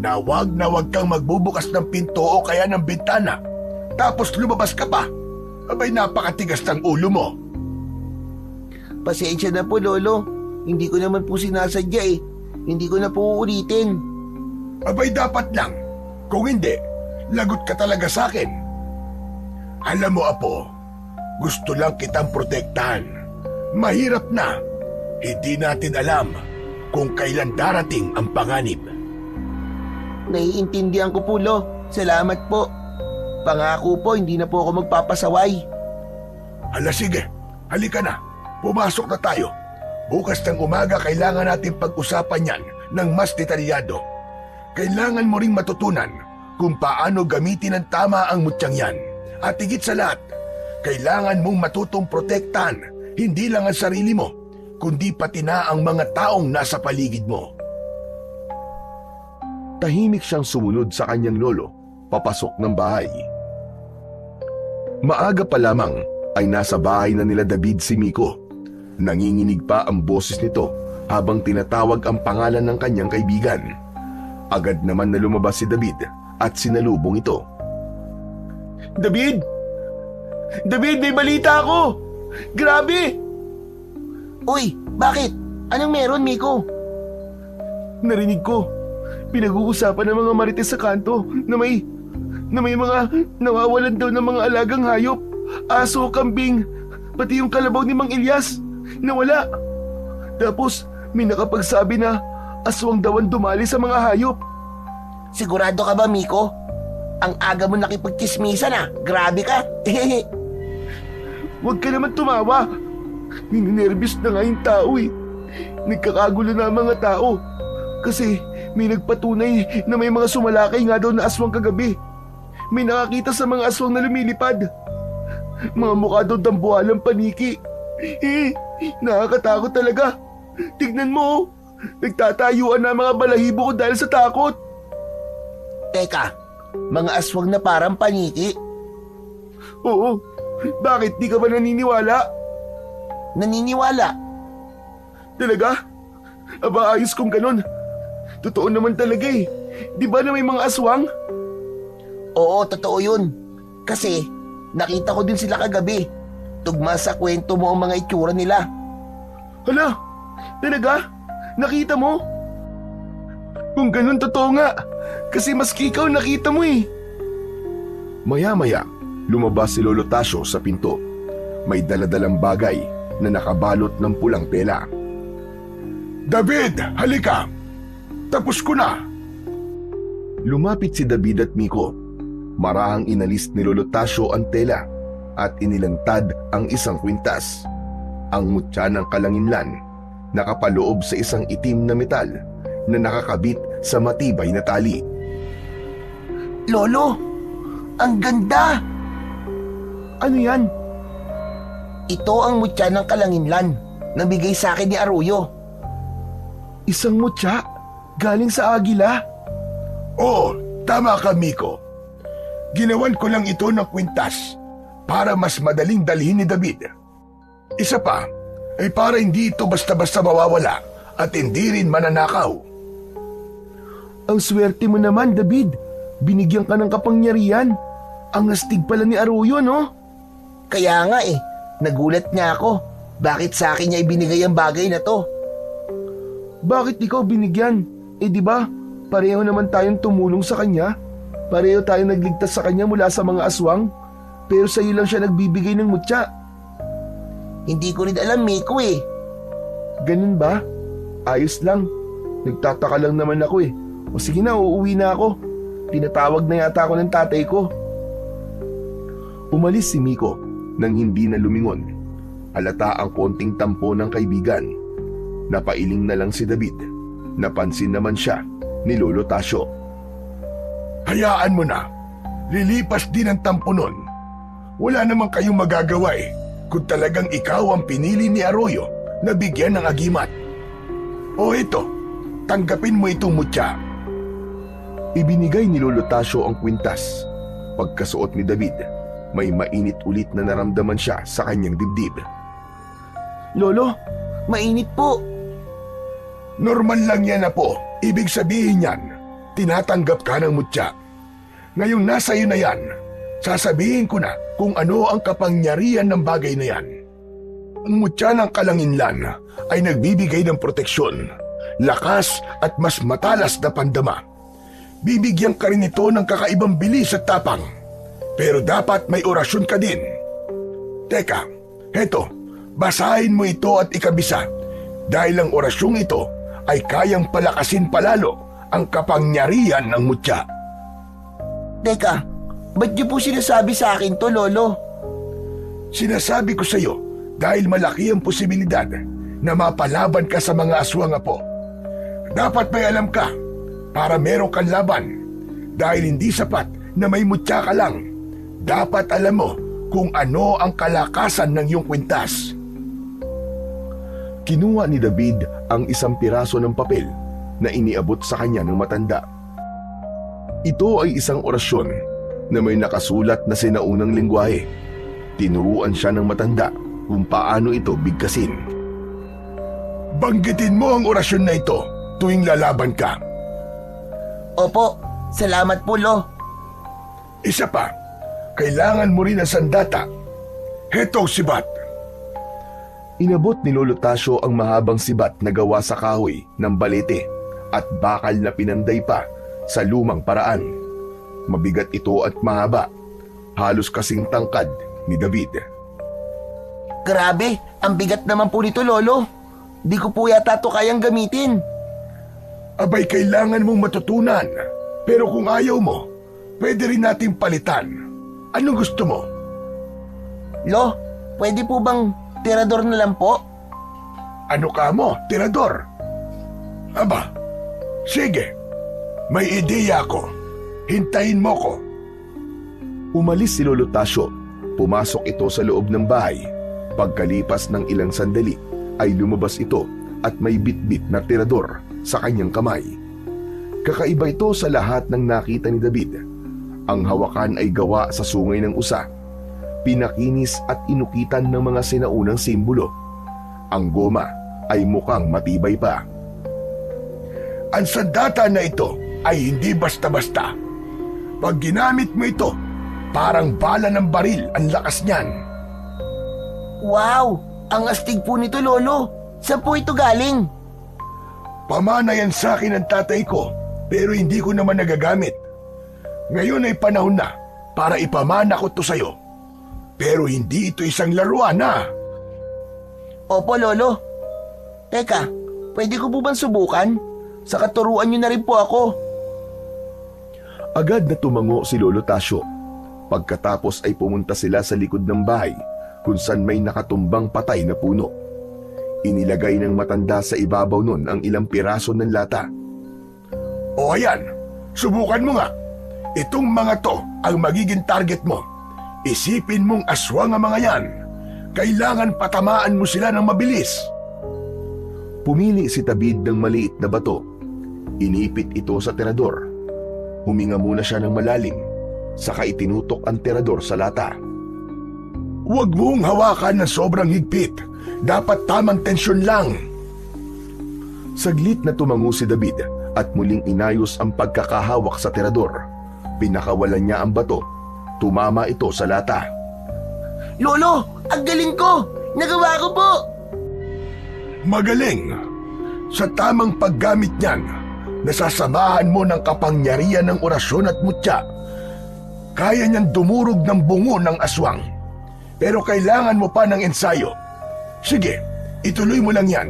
na wag kang magbubukas ng pinto o kaya ng bintana. Tapos lumabas ka pa. Abay, napakatigas ng ulo mo. Pasensya na po, Lolo. Hindi ko naman po sinasadya eh. Hindi ko na po uulitin. Abay, dapat lang. Kung hindi, lagot ka talaga sa akin. Alam mo, Apo, gusto lang kitang protektahan. Mahirap na. Hindi natin alam kung kailan darating ang panganib. Naiintindihan ko po, Lo. Salamat po. Pangako po, hindi na po ako magpapasaway. Hala, sige. Halika na. Pumasok na tayo. Bukas ng umaga kailangan natin pag-usapan yan ng mas detalyado. Kailangan mo ring matutunan kung paano gamitin ng tama ang mutyang yan. At higit sa lahat, kailangan mong matutong protektahan hindi lang ang sarili mo, kundi pati na ang mga taong nasa paligid mo. Tahimik siyang sumunod sa kanyang lolo, papasok ng bahay. Maaga pa lamang ay nasa bahay na nila David si Miko. Nanginginig pa ang boses nito habang tinatawag ang pangalan ng kanyang kaibigan. Agad naman na lumabas si David at sinalubong ito. David! David, may balita ako! Grabe! Uy, bakit? Anong meron, Miko? Narinig ko. Pinag-uusapan ng mga marites sa kanto na may mga nawawalan daw ng mga alagang hayop. Aso, kambing, pati yung kalabaw ni Mang Ilyas. Nawala. Tapos may nakapagsabi na aswang daw ang dumali sa mga hayop. Sigurado ka ba, Miko? Ang aga mo nakipagtismisan ah. Grabe ka. Huwag ka naman tumawa. Nininervyos na nga yung tao eh. Nagkakagulo na ang mga tao. Kasi may nagpatunay na may mga sumalakay nga daw na aswang kagabi. May nakakita sa mga aswang na lumilipad. Mga mukha daw dambuhalang paniki. Nakakatakot talaga. Tignan mo, nagtatayuan na ang mga balahibo ko dahil sa takot. Teka, mga aswang na parang paniki. Oo, bakit di ka ba naniniwala? Naniniwala. Talaga? Aba, ayos kung ganun. Totoo naman talaga eh. Di ba na may mga aswang? Oo, totoo yun. Kasi nakita ko din sila kagabi. Tugma sa kwento mo ang mga itsura nila. Hala, talaga? Nakita mo? Kung ganun, totoo nga. Kasi maski ikaw nakita mo eh. Maya-maya, lumabas si Lolo Tasyo sa pinto. May daladalang bagay na nakabalot ng pulang tela. David, halika! Tapos ko na! Lumapit si David at Miko. Marahang inalis ni Lolo Tasyo ang tela at inilantad ang isang kwintas. Ang mutya ng kalanginlan nakapaloob sa isang itim na metal na nakakabit sa matibay na tali. Lolo, ang ganda! Ano yan? Ito ang mutya ng kalanginlan na bigay sa akin ni Arroyo. Isang mutya? Galing sa agila? Oo, tama ka, Miko. Ginawan ko lang ito ng kwintas para mas madaling dalhin ni David. Isa pa, ay para hindi ito basta-basta mawawala at hindi rin mananakaw. Ang swerte mo naman, David. Binigyan ka ng kapangyarihan. Ang astig pala ni Arroyo, no? Kaya nga eh, nagulat nga ako. Bakit sa akin niya ibinigay ang bagay na to? Bakit ikaw binigyan? Eh di ba, pareho naman tayong tumulong sa kanya. Pareho tayong nagligtas sa kanya mula sa mga aswang. Pero sa iyo lang siya nagbibigay ng mutya. Hindi ko rin alam, Miko eh. Ganun ba? Ayos lang. Nagtataka lang naman ako eh. O sige na, uuwi na ako. Tinatawag na yata ako ng tatay ko. Umalis si Miko nang hindi na lumingon. Halata ang konting tampo ng kaibigan. Napailing na lang si David. Napansin naman siya ni Lolo Tasyo. Hayaan mo na. Lilipas din ang tampo nun. Wala namang kayong magagawa eh kung talagang ikaw ang pinili ni Arroyo na bigyan ng agimat. O ito, tanggapin mo itong mutya. Ibinigay ni Lolo Tasyo ang kwintas. Pagkasuot ni David, may mainit ulit na naramdaman siya sa kanyang dibdib. Lolo, Mainit po. Normal lang yan na po. Ibig sabihin yan, tinatanggap ka ng mutya. Ngayong nasa iyo na yan, sasabihin ko na kung ano ang kapangyarihan ng bagay na yan. Ang mutya ng kalanginlan ay nagbibigay ng proteksyon, lakas at mas matalas na pandama. Bibigyan ka rin ito ng kakaibang bilis at tapang. Pero dapat may orasyon ka din. Teka, heto, basahin mo ito at ikabisa. Dahil ang orasyong ito ay kayang palakasin palalo ang kapangyarihan ng mutya. Teka, ba't niyo po sinasabi sa akin to, Lolo? Sinasabi ko sa iyo dahil malaki ang posibilidad na mapalaban ka sa mga aswang po. Dapat may alam ka para meron kang laban. Dahil hindi sapat na may mutya ka lang. Dapat alam mo kung ano ang kalakasan ng iyong kwintas. Kinuha ni David ang isang piraso ng papel na iniabot sa kanya ng matanda. Ito ay isang orasyon na may nakasulat na sinaunang lengguwahe. Tinuruan siya ng matanda kung paano ito bigkasin. Banggitin mo ang orasyon na ito tuwing lalaban ka. Opo, salamat po, Lo. Isa pa, kailangan mo rin ang sandata. Heto sibat. Inabot ni Lolo Tasyo ang mahabang sibat na gawa sa kahoy ng balete at bakal na pinanday pa sa lumang paraan. Mabigat ito at mahaba, halos kasing tangkad ni David. Grabe, ang bigat naman po nito, Lolo. Di ko po yata ito kayang gamitin. Abay, kailangan mong matutunan. Pero kung ayaw mo, pwede rin nating palitan. Anong gusto mo? Lo, pwede po bang tirador na lang po? Ano ka mo, tirador? Aba, sige. May ideya ako. Hintayin mo ko. Umalis si Lolo Tasyo. Pumasok ito sa loob ng bahay. Pagkalipas ng ilang sandali, ay lumabas ito at may bitbit na tirador sa kanyang kamay. Kakaiba ito sa lahat ng nakita ni David. Ang hawakan ay gawa sa sungay ng usa, pinakinis at inukitan ng mga sinaunang simbolo. Ang goma ay mukhang matibay pa. Ang sandata na ito ay hindi basta-basta. Pag ginamit mo ito, parang bala ng baril ang lakas niyan. Wow! Ang astig po nito, Lolo. Saan po ito galing? Pamana yan sa akin ng tatay ko, pero hindi ko naman nagagamit. Ngayon ay panahon na para ipamana ko to sa'yo. Pero hindi ito isang laruan na. Opo, Lolo. Teka, pwede ko po bang subukan? Sa katuruan niyo na rin po ako. Agad na tumango si Lolo Tasyo. Pagkatapos ay pumunta sila sa likod ng bahay kung saan may nakatumbang patay na puno. Inilagay ng matanda sa ibabaw nun ang ilang piraso ng lata. O ayan, subukan mo nga. Itong mga to ang magiging target mo. Isipin mong aswang ang mga yan. Kailangan patamaan mo sila ng mabilis. Pumili si David ng maliit na bato. Inipit ito sa terador. Huminga muna siya ng malalim, saka itinutok ang terador sa lata. Huwag mong hawakan ng sobrang higpit. Dapat tamang tensyon lang. Saglit na tumango si David at muling inayos ang pagkakahawak sa terador. Pinakawalan niya ang bato. Tumama ito sa lata. Lolo, ang galing ko! Nagawa ko po! Magaling. Sa tamang paggamit niyan, nasasamahan mo ng kapangyarihan ng orasyon at mutya. Kaya niyang dumurog ng bungo ng aswang. Pero kailangan mo pa ng ensayo. Sige, ituloy mo lang yan.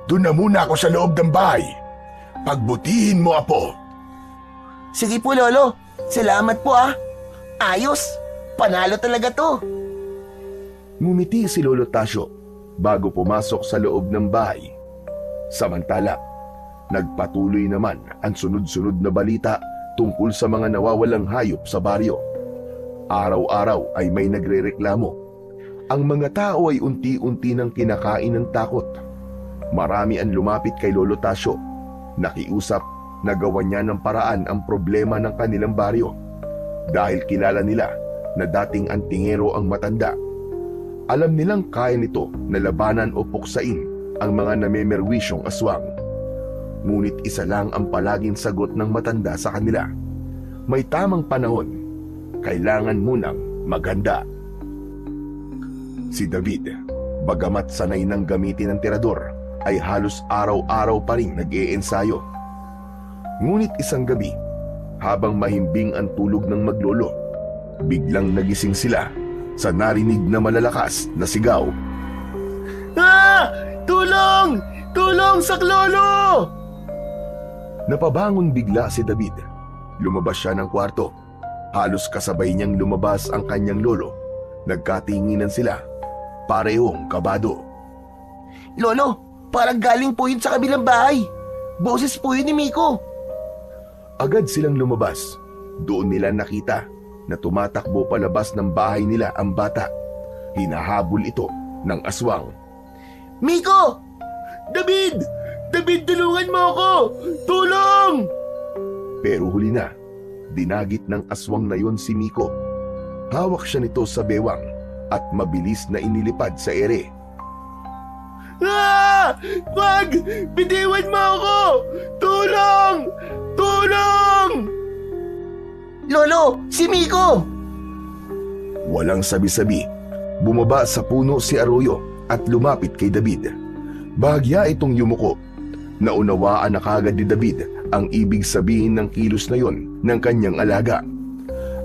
Doon na muna ako sa loob ng bahay. Pagbutihin mo, Apo. Sige po, Lolo. Salamat po ah. Ayos! Panalo talaga to. Ngumiti si Lolo Tasyo bago pumasok sa loob ng bahay. Samantala, nagpatuloy naman ang sunod-sunod na balita tungkol sa mga nawawalang hayop sa baryo. Araw-araw ay may nagrereklamo. Ang mga tao ay unti-unti nang kinakain ng takot. Marami ang lumapit kay Lolo Tasyo. Nakiusap na gawan niya ng paraan ang problema ng kanilang baryo. Dahil kilala nila na dating antingero ang matanda. Alam nilang kaya nito na labanan o puksain ang mga namemerwisyong aswang. Ngunit isa lang ang palaging sagot ng matanda sa kanila. May tamang panahon. Kailangan munang maghanda. Si David, bagamat sanay nang gamitin ang tirador, ay halos araw-araw pa rin nag-iensayo. Ngunit isang gabi, habang mahimbing ang tulog ng maglolo, biglang nagising sila sa narinig na malalakas na sigaw. Ah! Tulong! Tulong, Saklolo! Napabangon bigla si David. Lumabas siya ng kwarto. Halos kasabay niyang lumabas ang kanyang lolo. Nagkatinginan sila. Parehong kabado. Lolo, parang galing po yun sa kabilang bahay. Boses po yun ni Miko. Agad silang lumabas. Doon nila nakita na tumatakbo palabas ng bahay nila ang bata. Hinahabol ito ng aswang. Miko! David! David, tulungan mo ako! Tulong! Pero huli na, dinagit ng aswang na yon si Miko. Hawak siya nito sa bewang at mabilis na inilipad sa ere. Ah! Wag! Bitiwan mo ako! Tulong! Tulong! Lolo, si Miko! Walang sabi-sabi, bumaba sa puno si Arroyo at lumapit kay David. Bahagya itong yumuko. Naunawaan na kagad ni David ang ibig sabihin ng kilos na yon ng kanyang alaga.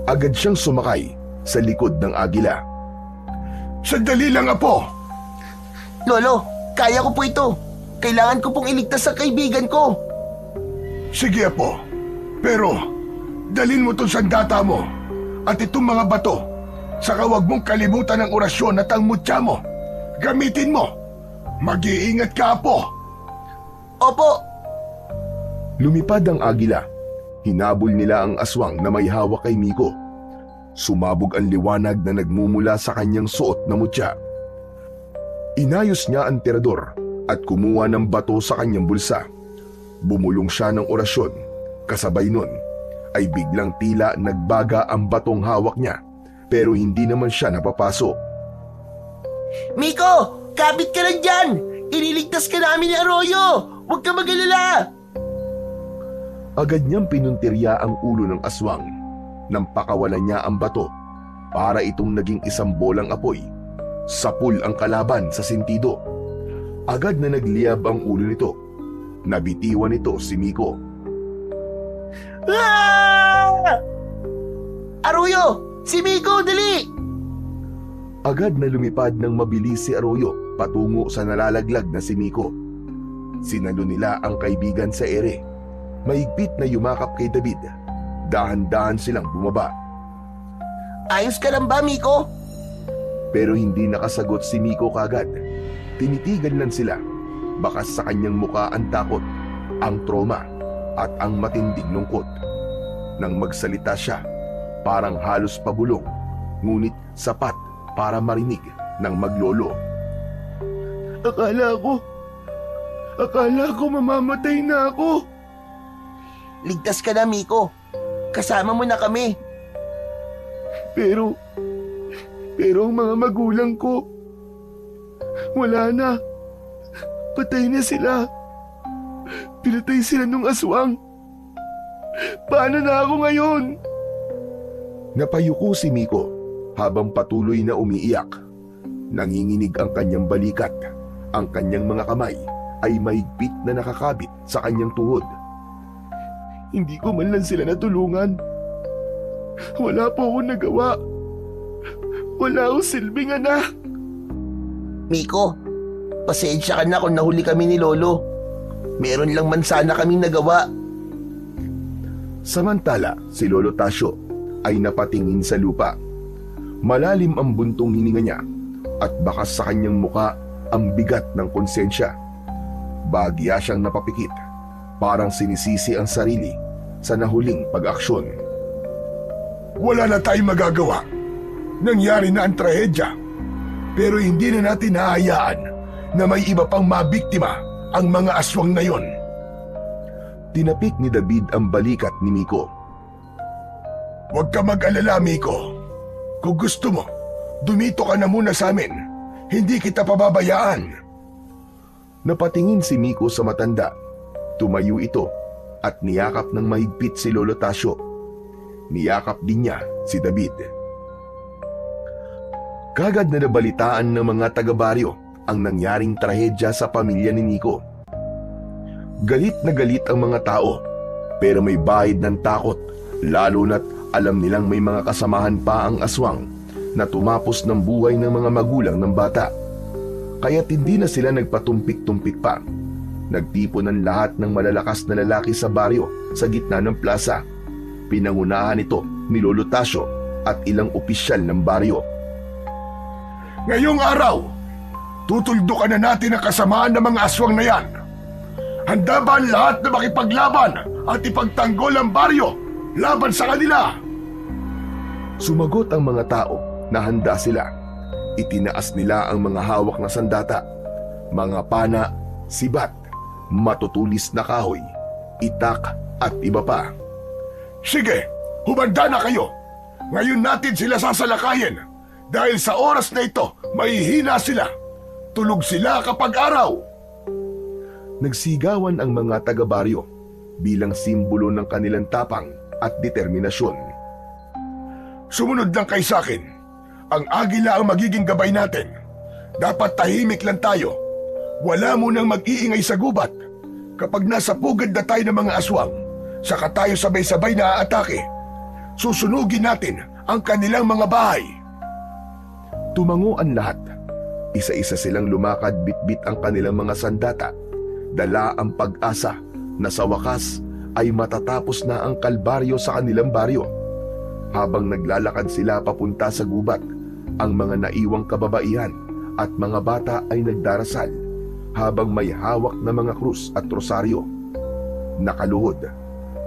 Agad siyang sumakay sa likod ng agila. Sandali lang, Apo. Lolo, kaya ko po ito. Kailangan ko pong iligtas sa kaibigan ko. Sige, Apo. Pero, dalhin mo itong sandata mo at itong mga bato. Saka huwag mong kalimutan ang orasyon at ang mutya mo. Gamitin mo. Mag-iingat ka, Apo. Opo. Lumipad ang agila. Hinabol nila ang aswang na may hawak kay Miko. Sumabog ang liwanag na nagmumula sa kanyang suot na mutya. Inayos niya ang tirador at kumuha ng bato sa kanyang bulsa. Bumulong siya ng orasyon Kasabay nun ay biglang tila nagbaga ang batong hawak niya pero hindi naman siya napapasok. Miko! Kapit ka lang dyan! Ililigtas ka namin ni Arroyo! Huwag ka mag-alala! Agad niyang pinuntirya ang ulo ng aswang nang pakawalan niya ang bato para itong naging isang bolang apoy. Sapul ang kalaban sa sentido. Agad na nagliyab ang ulo nito. Nabitiwan nito si Miko. Ah! Arroyo! Si Miko, dali! Agad na lumipad ng mabilis si Arroyo patungo sa nalalaglag na si Miko. Sinalo nila ang kaibigan sa ere. Mahigpit na yumakap kay David. Dahan-dahan silang bumaba. Ayos ka lang ba, Miko? Pero hindi nakasagot si Miko kagad. Tinitigan lang sila. Bakas sa kanyang muka ang takot, ang trauma, at ang matinding lungkot. Nang magsalita siya, parang halos pabulong, ngunit sapat para marinig ng maglolo. Akala ko mamamatay na ako. Ligtas ka na, Miko. Kasama mo na kami. Pero ang mga magulang ko, wala na. Patay na sila. Pinatay sila nung aswang. Paano na ako ngayon? Napayuko si Miko habang patuloy na umiiyak. Nanginginig ang kanyang balikat. Ang kanyang mga kamay ay mahigpit na nakakabit sa kanyang tuhod. Hindi ko man lang sila natulungan. Wala po akong nagawa. Wala akong silbing anak. Miko, pasensya ka na kung nahuli kami ni Lolo. Meron lang man sana kaming nagawa. Samantala, si Lolo Tasyo ay napatingin sa lupa. Malalim ang buntong hininga niya at bakas sa kanyang muka ang bigat ng konsensya. Bahagya siyang napapikit, parang sinisisi ang sarili sa nahuling pag-aksyon. Wala na tayong magagawa. Nangyari na ang trahedya. Pero hindi na natin hahayaan na may iba pang mabiktima ang mga aswang na yon. Tinapik ni David ang balikat ni Miko. Huwag ka mag-alala, Miko. Kung gusto mo, dumito ka na muna sa amin. Hindi kita pababayaan. Napatingin si Miko sa matanda. Tumayo ito at niyakap ng mahigpit si Lolo Tasyo. Niyakap din niya si David. Kagad na nabalitaan ng mga taga-baryo ang nangyaring trahedya sa pamilya ni Miko. Galit na galit ang mga tao, pero may bahid ng takot, lalo na't alam nilang may mga kasamahan pa ang aswang na tumapos ng buhay ng mga magulang ng bata. Kaya't hindi na sila nagpatumpik-tumpik pa. Nagtipon ng lahat ng malalakas na lalaki sa baryo sa gitna ng plaza. Pinangunahan ito ni Lolo Tasyo at ilang opisyal ng baryo. Ngayong araw, tutuldukan na natin ang kasamaan ng mga aswang na yan. Handa ba ang lahat na makipaglaban at ipagtanggol ang baryo laban sa kanila? Sumagot ang mga tao na handa sila. Itinaas nila ang mga hawak na sandata, mga pana, sibat, matutulis na kahoy, itak at iba pa. Sige, humanda na kayo. Ngayon natin sila sasalakayin. Dahil sa oras na ito, mahihina sila. Tulog sila kapag araw. Nagsigawan ang mga taga-baryo bilang simbolo ng kanilang tapang at determinasyon. Sumunod lang kayo sa akin. Ang agila ang magiging gabay natin. Dapat tahimik lang tayo. Wala munang mag-iingay sa gubat. Kapag nasa pugad na tayo ng mga aswang, saka tayo sabay-sabay na aatake. Susunugin natin ang kanilang mga bahay. Tumango ang lahat. Isa-isa silang lumakad bitbit ang kanilang mga sandata. Dala ang pag-asa na sa wakas ay matatapos na ang kalbaryo sa kanilang baryo. Habang naglalakad sila papunta sa gubat, ang mga naiwang kababaihan at mga bata ay nagdarasal habang may hawak na mga krus at rosaryo. Nakaluhod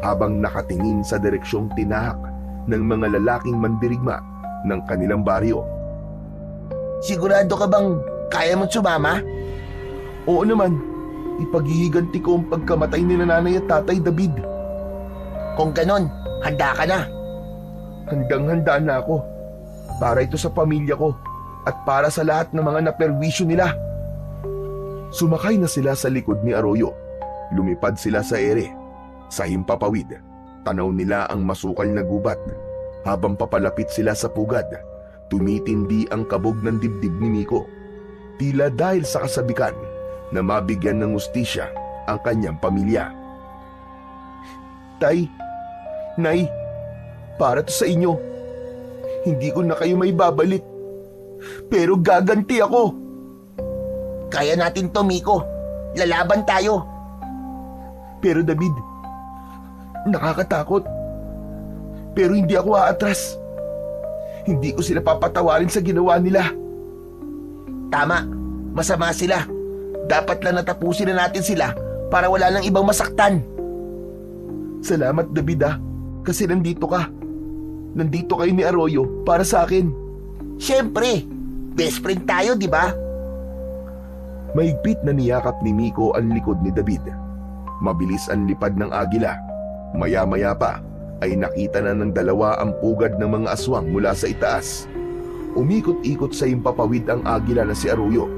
habang nakatingin sa direksyong tinahak ng mga lalaking mandirigma ng kanilang baryo. Sigurado ka bang kaya mong sumama? Oo naman, ipaghihiganti ko ang pagkamatay ni nanay at tatay David. Kung ganon, handa ka na. Handang-handa na ako. Para ito sa pamilya ko at para sa lahat ng mga naperwisyo nila. Sumakay na sila sa likod ni Arroyo. Lumipad sila sa ere. Sa himpapawid, tanaw nila ang masukal na gubat. Habang papalapit sila sa pugad, tumitindi ang kabog ng dibdib ni Miko. Tila dahil sa kasabikan na mabigyan ng hustisya ang kanyang pamilya. Tay, Nay, para to sa inyo. Hindi ko na kayo may babalik. Pero gaganti ako. Kaya natin to, Miko. Lalaban tayo. Pero David, nakakatakot. Pero hindi ako aatras. Hindi ko sila papatawarin sa ginawa nila. Tama, masama sila. Dapat lang natapusin na natin sila para wala nang ibang masaktan. Salamat David kasi nandito ka. Nandito kayo ni Arroyo para sa akin. Siyempre, best friend tayo, di ba? Mahigpit na niyakap ni Miko ang likod ni David. Mabilis ang lipad ng agila. Maya-maya pa ay nakita na ng dalawa ang pugad ng mga aswang mula sa itaas. Umikot-ikot sa himpapawid ang agila na si Arroyo.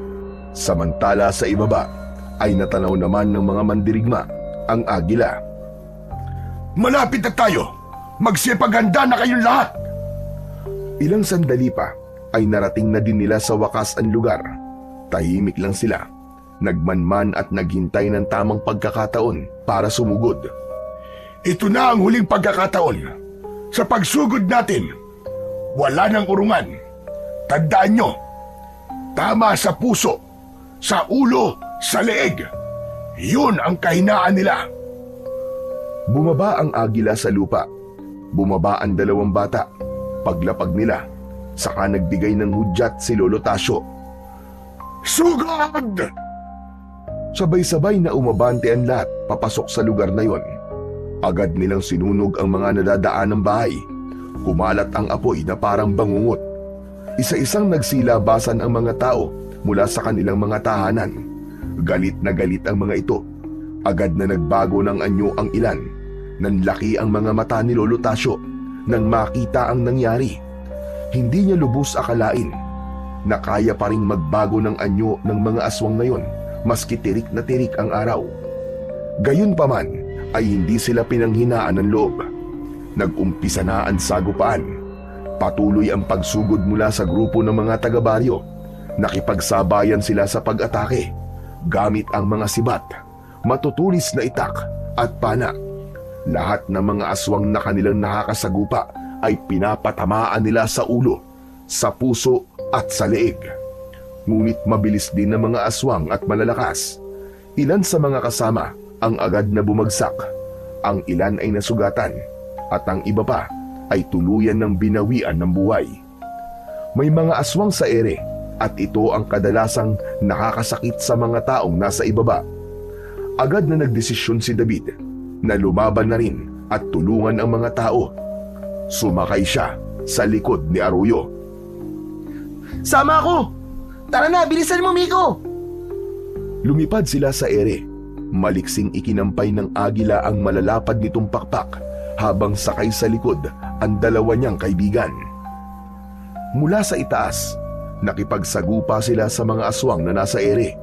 Samantala sa ibaba ay natanaw naman ng mga mandirigma ang agila. Malapit na tayo! Magsipaghanda na kayong lahat! Ilang sandali pa ay narating na din nila sa wakas ang lugar. Tahimik lang sila. Nagmanman at naghintay ng tamang pagkakataon para sumugod. Ito na ang huling pagkakataon. Sa pagsugod natin, wala nang urungan. Tandaan nyo, tama sa puso, sa ulo, sa leeg. Yun ang kahinaan nila. Bumaba ang agila sa lupa. Bumaba ang dalawang bata. Paglapag nila, saka nagbigay ng hudyat si Lolo Tasyo. Sugod! Sabay-sabay na umabante ang lahat papasok sa lugar na yon. Agad nilang sinunog ang mga nadadaan ng bahay. Kumalat ang apoy na parang bangungot. Isa-isang nagsilabasan ang mga tao mula sa kanilang mga tahanan. Galit na galit ang mga ito. Agad na nagbago ng anyo ang ilan. Nanlaki ang mga mata ni Lolo Tasyo nang makita ang nangyari. Hindi niya lubos akalain na kaya pa ring magbago ng anyo ng mga aswang na yon maski tirik na tirik ang araw. Gayunpaman ay hindi sila pinanghinaan ng loob. Nag-umpisa na ang sagupaan. Patuloy ang pagsugod mula sa grupo ng mga taga-baryo. Nakipagsabayan sila sa pag-atake gamit ang mga sibat, matutulis na itak at pana. Lahat ng mga aswang na kanilang nakakasagupa ay pinapatamaan nila sa ulo, sa puso at sa leeg. Ngunit mabilis din ng mga aswang at malalakas. Ilan sa mga kasama ang agad na bumagsak. Ang ilan ay nasugatan at ang iba pa ay tuluyan ng binawian ng buhay. May mga aswang sa ere at ito ang kadalasang nakakasakit sa mga taong nasa ibaba. Agad na nagdesisyon si David na lumaban na rin at tulungan ang mga tao. Sumakay siya sa likod ni Arroyo. Sama ako! Tara na, bilisan mo, Miko! Lumipad sila sa ere. Maliksing ikinampay ng agila ang malalapad nitong pakpak habang sakay sa likod ang dalawa niyang kaibigan. Mula sa itaas, nakipagsagupa sila sa mga aswang na nasa ere.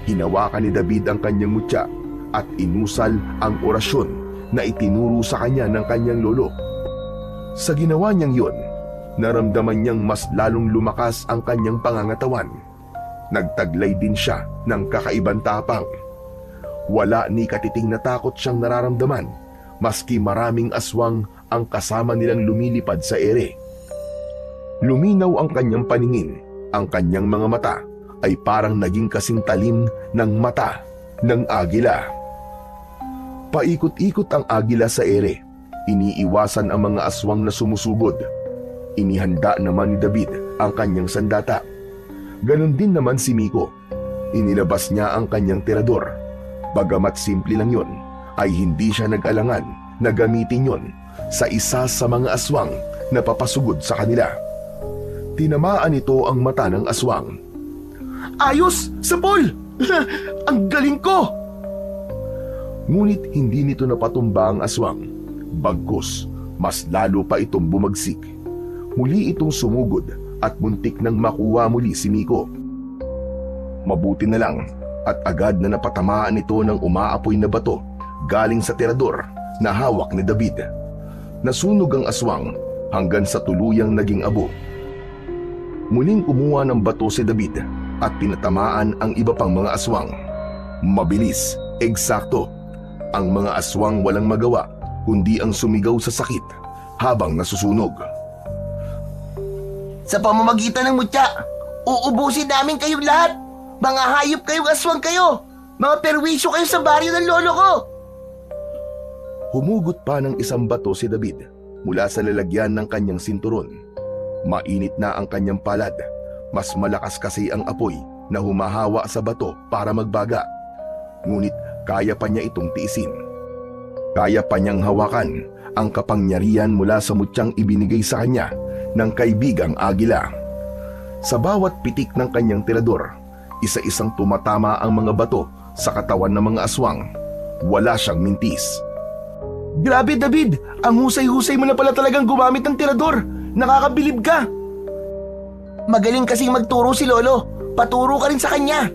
Hinawakan ni David ang kanyang mutya at inusal ang orasyon na itinuro sa kanya ng kanyang lolo. Sa ginawa niyang yun, naramdaman niyang mas lalong lumakas ang kanyang pangangatawan. Nagtaglay din siya ng kakaibang tapang. Wala ni katiting na takot siyang nararamdaman maski maraming aswang ang kasama nilang lumilipad sa ere. Luminaw ang kanyang paningin. Ang kanyang mga mata ay parang naging kasing talim ng mata ng agila. Paikot-ikot ang agila sa ere. Iniiwasan ang mga aswang na sumusugod. Inihanda naman ni David ang kanyang sandata. Ganon din naman si Miko. Inilabas niya ang kanyang tirador. Bagamat simple lang yon, ay hindi siya nag-alangan na gamitin yon sa isa sa mga aswang na papasugod sa kanila. Tinamaan ito ang mata ng aswang. Ayos! Sapol! Ang galing ko! Ngunit hindi nito napatumba ang aswang. Bagkus, mas lalo pa itong bumagsik. Muli itong sumugod at muntik nang makuha muli si Miko. Mabuti na lang at agad na napatamaan ito ng umaapoy na bato galing sa tirador na hawak ni David. Nasunog ang aswang hanggang sa tuluyang naging abo. Muling kumuha ng bato si David at pinatamaan ang iba pang mga aswang. Mabilis, eksakto. Ang mga aswang walang magawa kundi ang sumigaw sa sakit habang nasusunog. Sa pamamagitan ng mutya, uubusin namin kayong lahat. Mga hayop kayong aswang kayo. Mga perwisyo kayo sa baryo ng lolo ko. Humugot pa ng isang bato si David mula sa lalagyan ng kanyang sinturon. Mainit na ang kanyang palad. Mas malakas kasi ang apoy na humahawa sa bato para magbaga. Ngunit kaya pa niya itong tiisin. Kaya pa niyang hawakan ang kapangyarihan mula sa mutyang ibinigay sa kanya ng kaibigang agila. Sa bawat pitik ng kanyang tirador, isa-isang tumatama ang mga bato sa katawan ng mga aswang. Wala siyang mintis. Grabe David, ang husay-husay mo na pala talagang gumamit ng tirador. Nakakabilib ka. Magaling kasing magturo si lolo. Paturo ka rin sa kanya.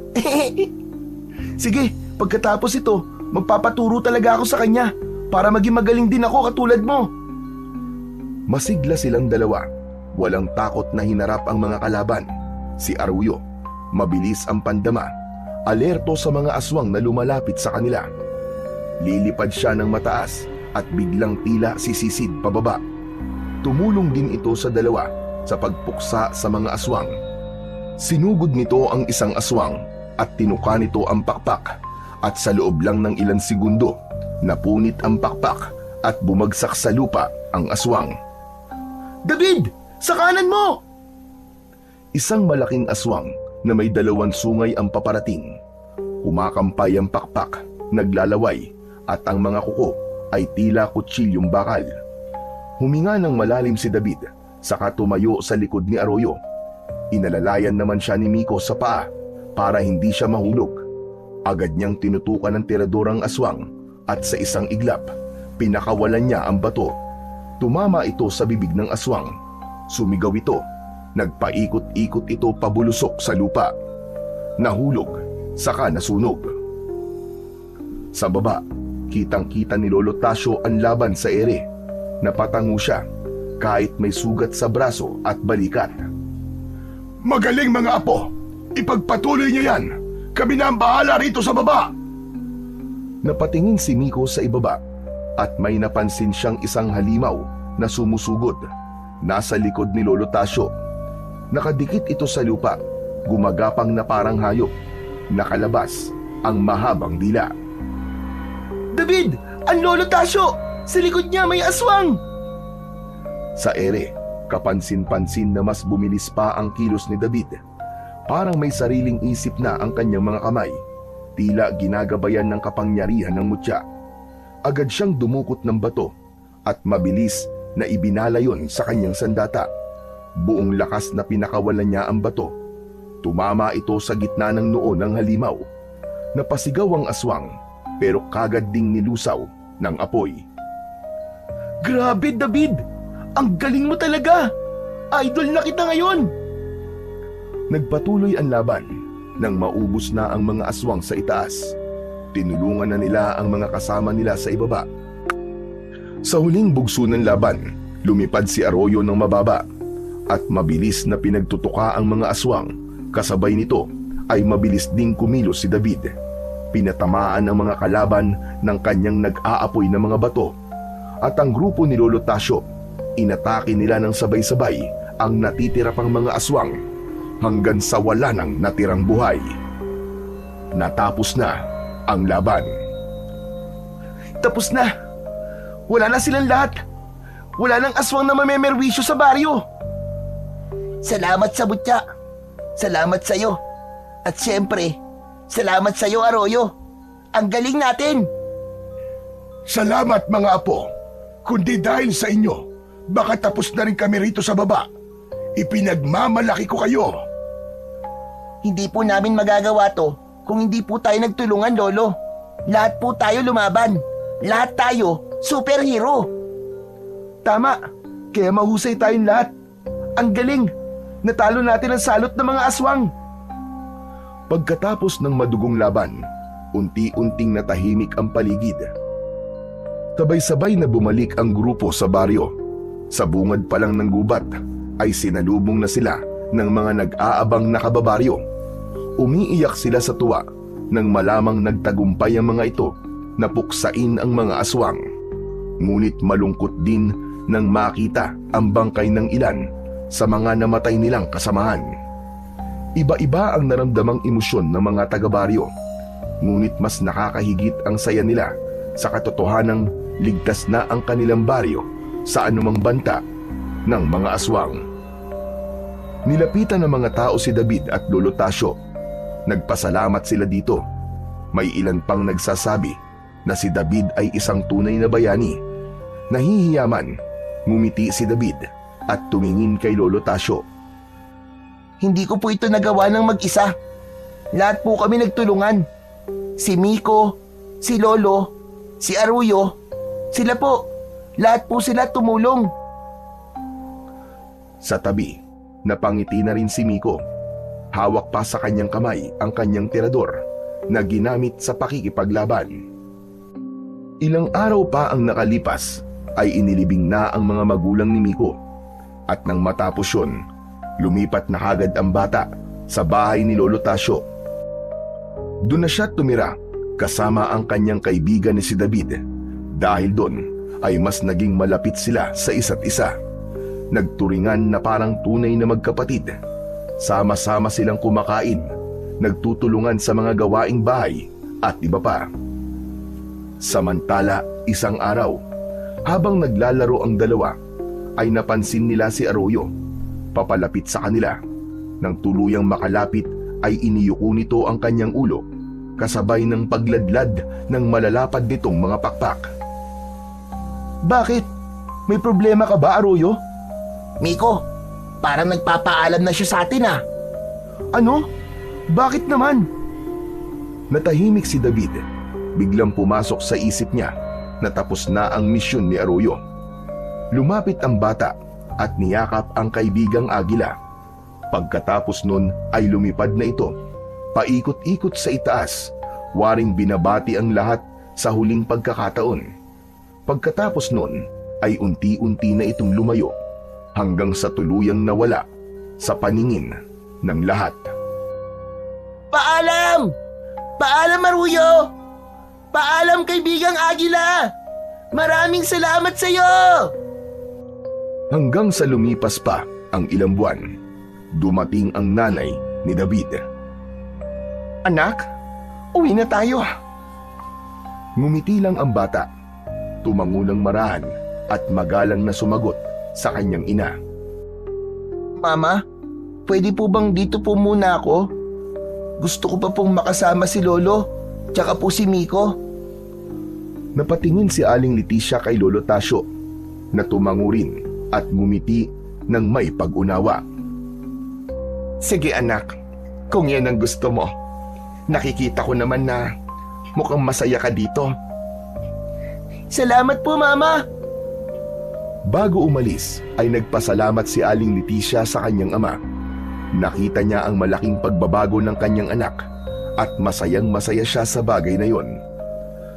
Sige, pagkatapos ito, magpapaturo talaga ako sa kanya para maging magaling din ako katulad mo. Masigla silang dalawa. Walang takot na hinarap ang mga kalaban. Si Arroyo, mabilis ang pandama, alerto sa mga aswang na lumalapit sa kanila. Lilipad siya ng mataas at biglang tila sisisid pababa. Tumulong din ito sa dalawa sa pagpuksa sa mga aswang. Sinugod nito ang isang aswang at tinuka nito ang pakpak, at sa loob lang ng ilang segundo, napunit ang pakpak at bumagsak sa lupa ang aswang. David, sa kanan mo! Isang malaking aswang na may 2 sungay ang paparating. Kumakampay ang pakpak, naglalaway, at ang mga kuko ay tila kutsilyong bakal. Huminga ng malalim si David, saka tumayo sa likod ni Arroyo. Inalalayan naman siya ni Miko sa paa para hindi siya mahulog. Agad niyang tinutukan ng tirador ang aswang at sa isang iglap, pinakawalan niya ang bato. Tumama ito sa bibig ng aswang. Sumigaw ito. Nagpaikot-ikot ito pabulusok sa lupa. Nahulog, saka nasunog. Sa baba, kitang-kita ni Lolo Tasyo ang laban sa ere. Napatango siya kahit may sugat sa braso at balikat. Magaling mga apo! Ipagpatuloy niyo yan! Kami na ang bahala rito sa baba! Napatingin si Miko sa ibaba at may napansin siyang isang halimaw na sumusugod. Nasa likod ni Lolo Tasyo. Nakadikit ito sa lupa, gumagapang na parang hayop. Nakalabas ang mahabang dila. David, ang Lolo Tasyo! Sa likod niya may aswang! Sa ere, kapansin-pansin na mas bumilis pa ang kilos ni David. Parang may sariling isip na ang kanyang mga kamay. Tila ginagabayan ng kapangyarihan ng mutya. Agad siyang dumukot ng bato at mabilis na ibinala yon sa kanyang sandata. Buong lakas na pinakawalan niya ang bato. Tumama ito sa gitna ng noo ng halimaw. Napasigaw ang aswang pero kagad ding nilusaw ng apoy. Grabe David! Ang galing mo talaga! Idol na kita ngayon! Nagpatuloy ang laban nang maubos na ang mga aswang sa itaas. Tinulungan na nila ang mga kasama nila sa ibaba. Sa huling bugso ng laban, lumipad si Arroyo ng mababa at mabilis na pinagtutuka ang mga aswang. Kasabay nito ay mabilis ding kumilos si David. Pinatamaan ang mga kalaban ng kanyang nag-aapoy na mga bato. At ang grupo ni Lolo Tasyo, inatake nila ng sabay-sabay ang natitira pang mga aswang hanggang sa wala nang natirang buhay. Natapos na ang laban. Tapos na! Wala na silang lahat! Wala nang aswang na mamemerwisyo sa baryo! Salamat sa mutya. Salamat sa'yo. At siyempre, salamat sa'yo, Arroyo. Ang galing natin! Salamat mga apo! Kundi dahil sa inyo, baka tapos na rin kami rito sa baba. Ipinagmamalaki ko kayo. Hindi po namin magagawa to kung hindi po tayo nagtulungan, Lolo. Lahat po tayo lumaban. Lahat tayo superhero. Tama, kaya mahusay tayong lahat. Ang galing! Natalo natin ang salot ng mga aswang. Pagkatapos ng madugong laban, unti-unting natahimik ang paligid. Sabay-sabay na bumalik ang grupo sa baryo. Sa bungad pa lang ng gubat ay sinalubong na sila ng mga nag-aabang na kababaryo. Umiiyak sila sa tuwa nang malamang nagtagumpay ang mga ito na puksain ang mga aswang. Ngunit malungkot din nang makita ang bangkay ng ilan sa mga namatay nilang kasamahan. Iba-iba ang naramdamang emosyon ng mga taga-baryo, ngunit mas nakakahigit ang saya nila sa katotohanang ligtas na ang kanilang baryo sa anumang banta ng mga aswang. Nilapitan ng mga tao si David at Lolo Tasio. Nagpasalamat sila dito. May ilan pang nagsasabi na si David ay isang tunay na bayani. Nahihiyaman, ngumiti si David at tumingin kay Lolo Tasio. Hindi ko po ito nagawa ng mag-isa. Lahat po kami nagtulungan. Si Miko, si Lolo, si Aruyo, sila po. Lahat po sila tumulong. Sa tabi, napangiti na rin si Miko. Hawak pa sa kanyang kamay ang kanyang tirador na ginamit sa pakikipaglaban. Ilang araw pa ang nakalipas ay inilibing na ang mga magulang ni Miko. At nang matapos yun, lumipat na kagad ang bata sa bahay ni Lolo Tasio. Doon na siya tumira kasama ang kanyang kaibigan ni si David. Dahil doon ay mas naging malapit sila sa isa't isa. Nagturingan na parang tunay na magkapatid. Sama-sama silang kumakain, nagtutulungan sa mga gawaing bahay at iba pa. Samantala, isang araw, habang naglalaro ang dalawa, ay napansin nila si Arroyo. Papalapit sa kanila. Nang tuluyang makalapit ay iniyuko nito ang kanyang ulo, kasabay ng pagladlad ng malalapad nitong mga pakpak. Bakit? May problema ka ba, Arroyo? Miko, parang nagpapaalam na siya sa atin ah. Ano? Bakit naman? Natahimik si David. Biglang pumasok sa isip niya na tapos na ang misyon ni Arroyo. Lumapit ang bata at niyakap ang kaibigang Agila. Pagkatapos nun ay lumipad na ito, paikot-ikot sa itaas, waring binabati ang lahat sa huling pagkakataon. Pagkatapos nun ay unti-unti na itong lumayo hanggang sa tuluyang nawala sa paningin ng lahat. Paalam! Paalam, Aruyo! Paalam, kaibigang Agila! Maraming salamat sa iyo! Hanggang sa lumipas pa ang ilang buwan, dumating ang nanay ni David. Anak, uwi na tayo. Ngumiti lang ang bata, tumango ng marahan at magalang na sumagot sa kanyang ina. Mama, pwede po bang dito po muna ako? Gusto ko pa pong makasama si Lolo, tsaka po si Miko. Napatingin si Aling Leticia kay Lolo Tasio na tumango rin at ngumiti ng may pag-unawa. Sige anak, kung yan ang gusto mo. Nakikita ko naman na mukhang masaya ka dito. Salamat po, Mama! Bago umalis ay nagpasalamat si Aling Leticia sa kanyang ama. Nakita niya ang malaking pagbabago ng kanyang anak at masayang-masaya siya sa bagay na yon.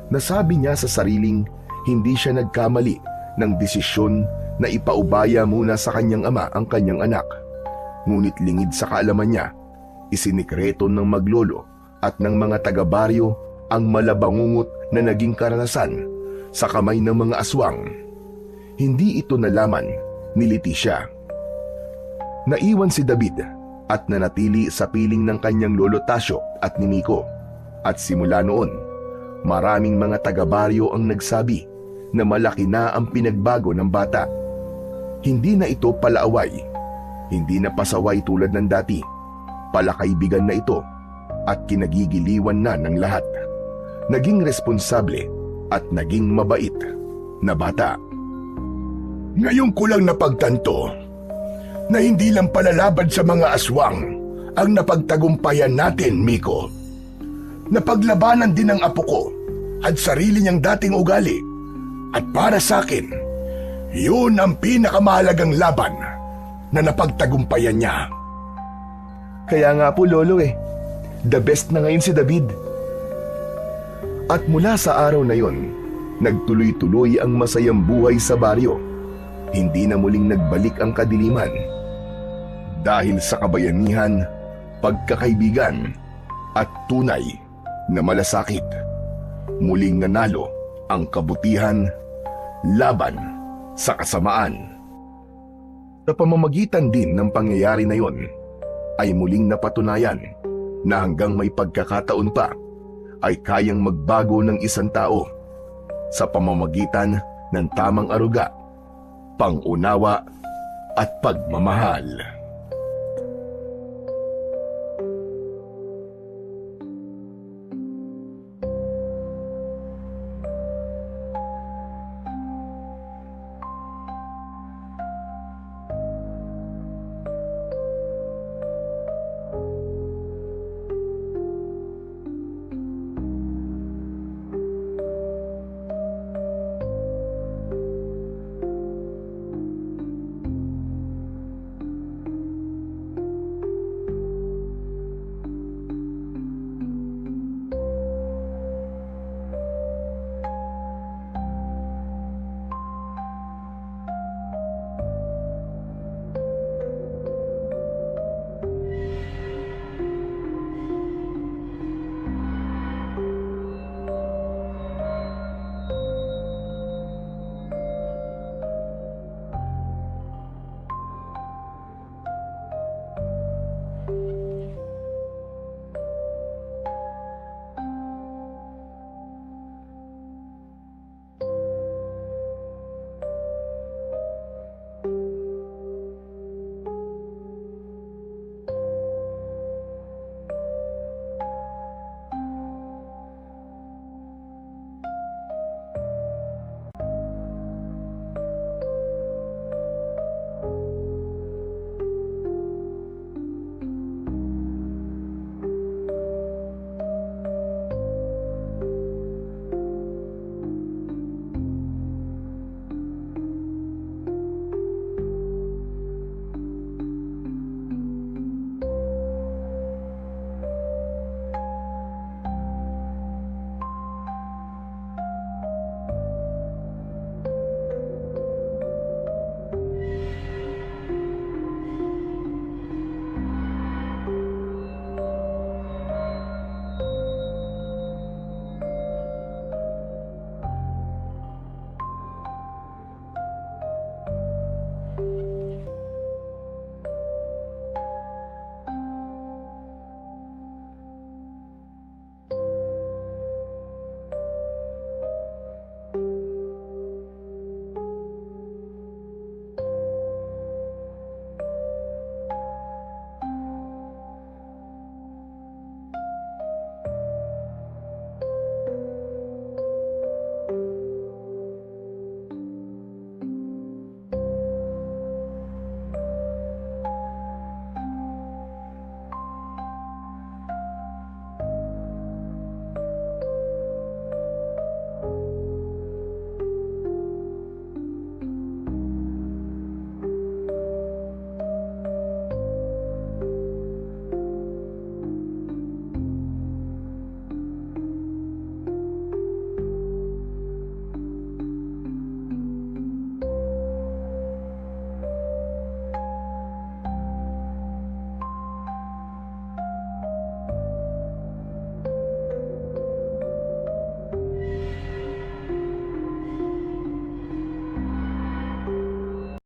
Nasabi niya sa sariling hindi siya nagkamali ng desisyon na ipaubaya muna sa kanyang ama ang kanyang anak. Ngunit lingid sa kaalaman niya, isinikreto ng maglolo at ng mga taga-baryo ang malabangungot na naging karanasan sa kamay ng mga aswang. Hindi ito nalaman ni Leticia. Naiwan si David at nanatili sa piling ng kanyang Lolo Tasio at ni Miko. At simula noon, maraming mga taga-baryo ang nagsabi na malaki na ang pinagbago ng bata. Hindi na ito palaaway, hindi na pasaway tulad ng dati. Palakaibigan na ito at kinagigiliwan na ng lahat. Naging responsable at naging mabait na bata. Ngayon ko lang napagtanto na hindi lang palalaban sa mga aswang ang napagtagumpayan natin, Miko. Napaglabanan din ang apo ko at sarili niyang dating ugali. At para sa akin, Yun ang pinakamahalagang laban na napagtagumpayan niya. Kaya nga po lolo the best na ngayon si David. At mula sa araw na yon, nagtuloy-tuloy ang masayang buhay sa baryo. Hindi na muling nagbalik ang kadiliman. Dahil sa kabayanihan, pagkakaibigan, at tunay na malasakit, muling nanalo ang kabutihan laban sa kasamaan. Sa pamamagitan din ng pangyayari na yon, ay muling napatunayan na hanggang may pagkakataon pa ay kayang magbago ng isang tao sa pamamagitan ng tamang aruga, pangunawa at pagmamahal.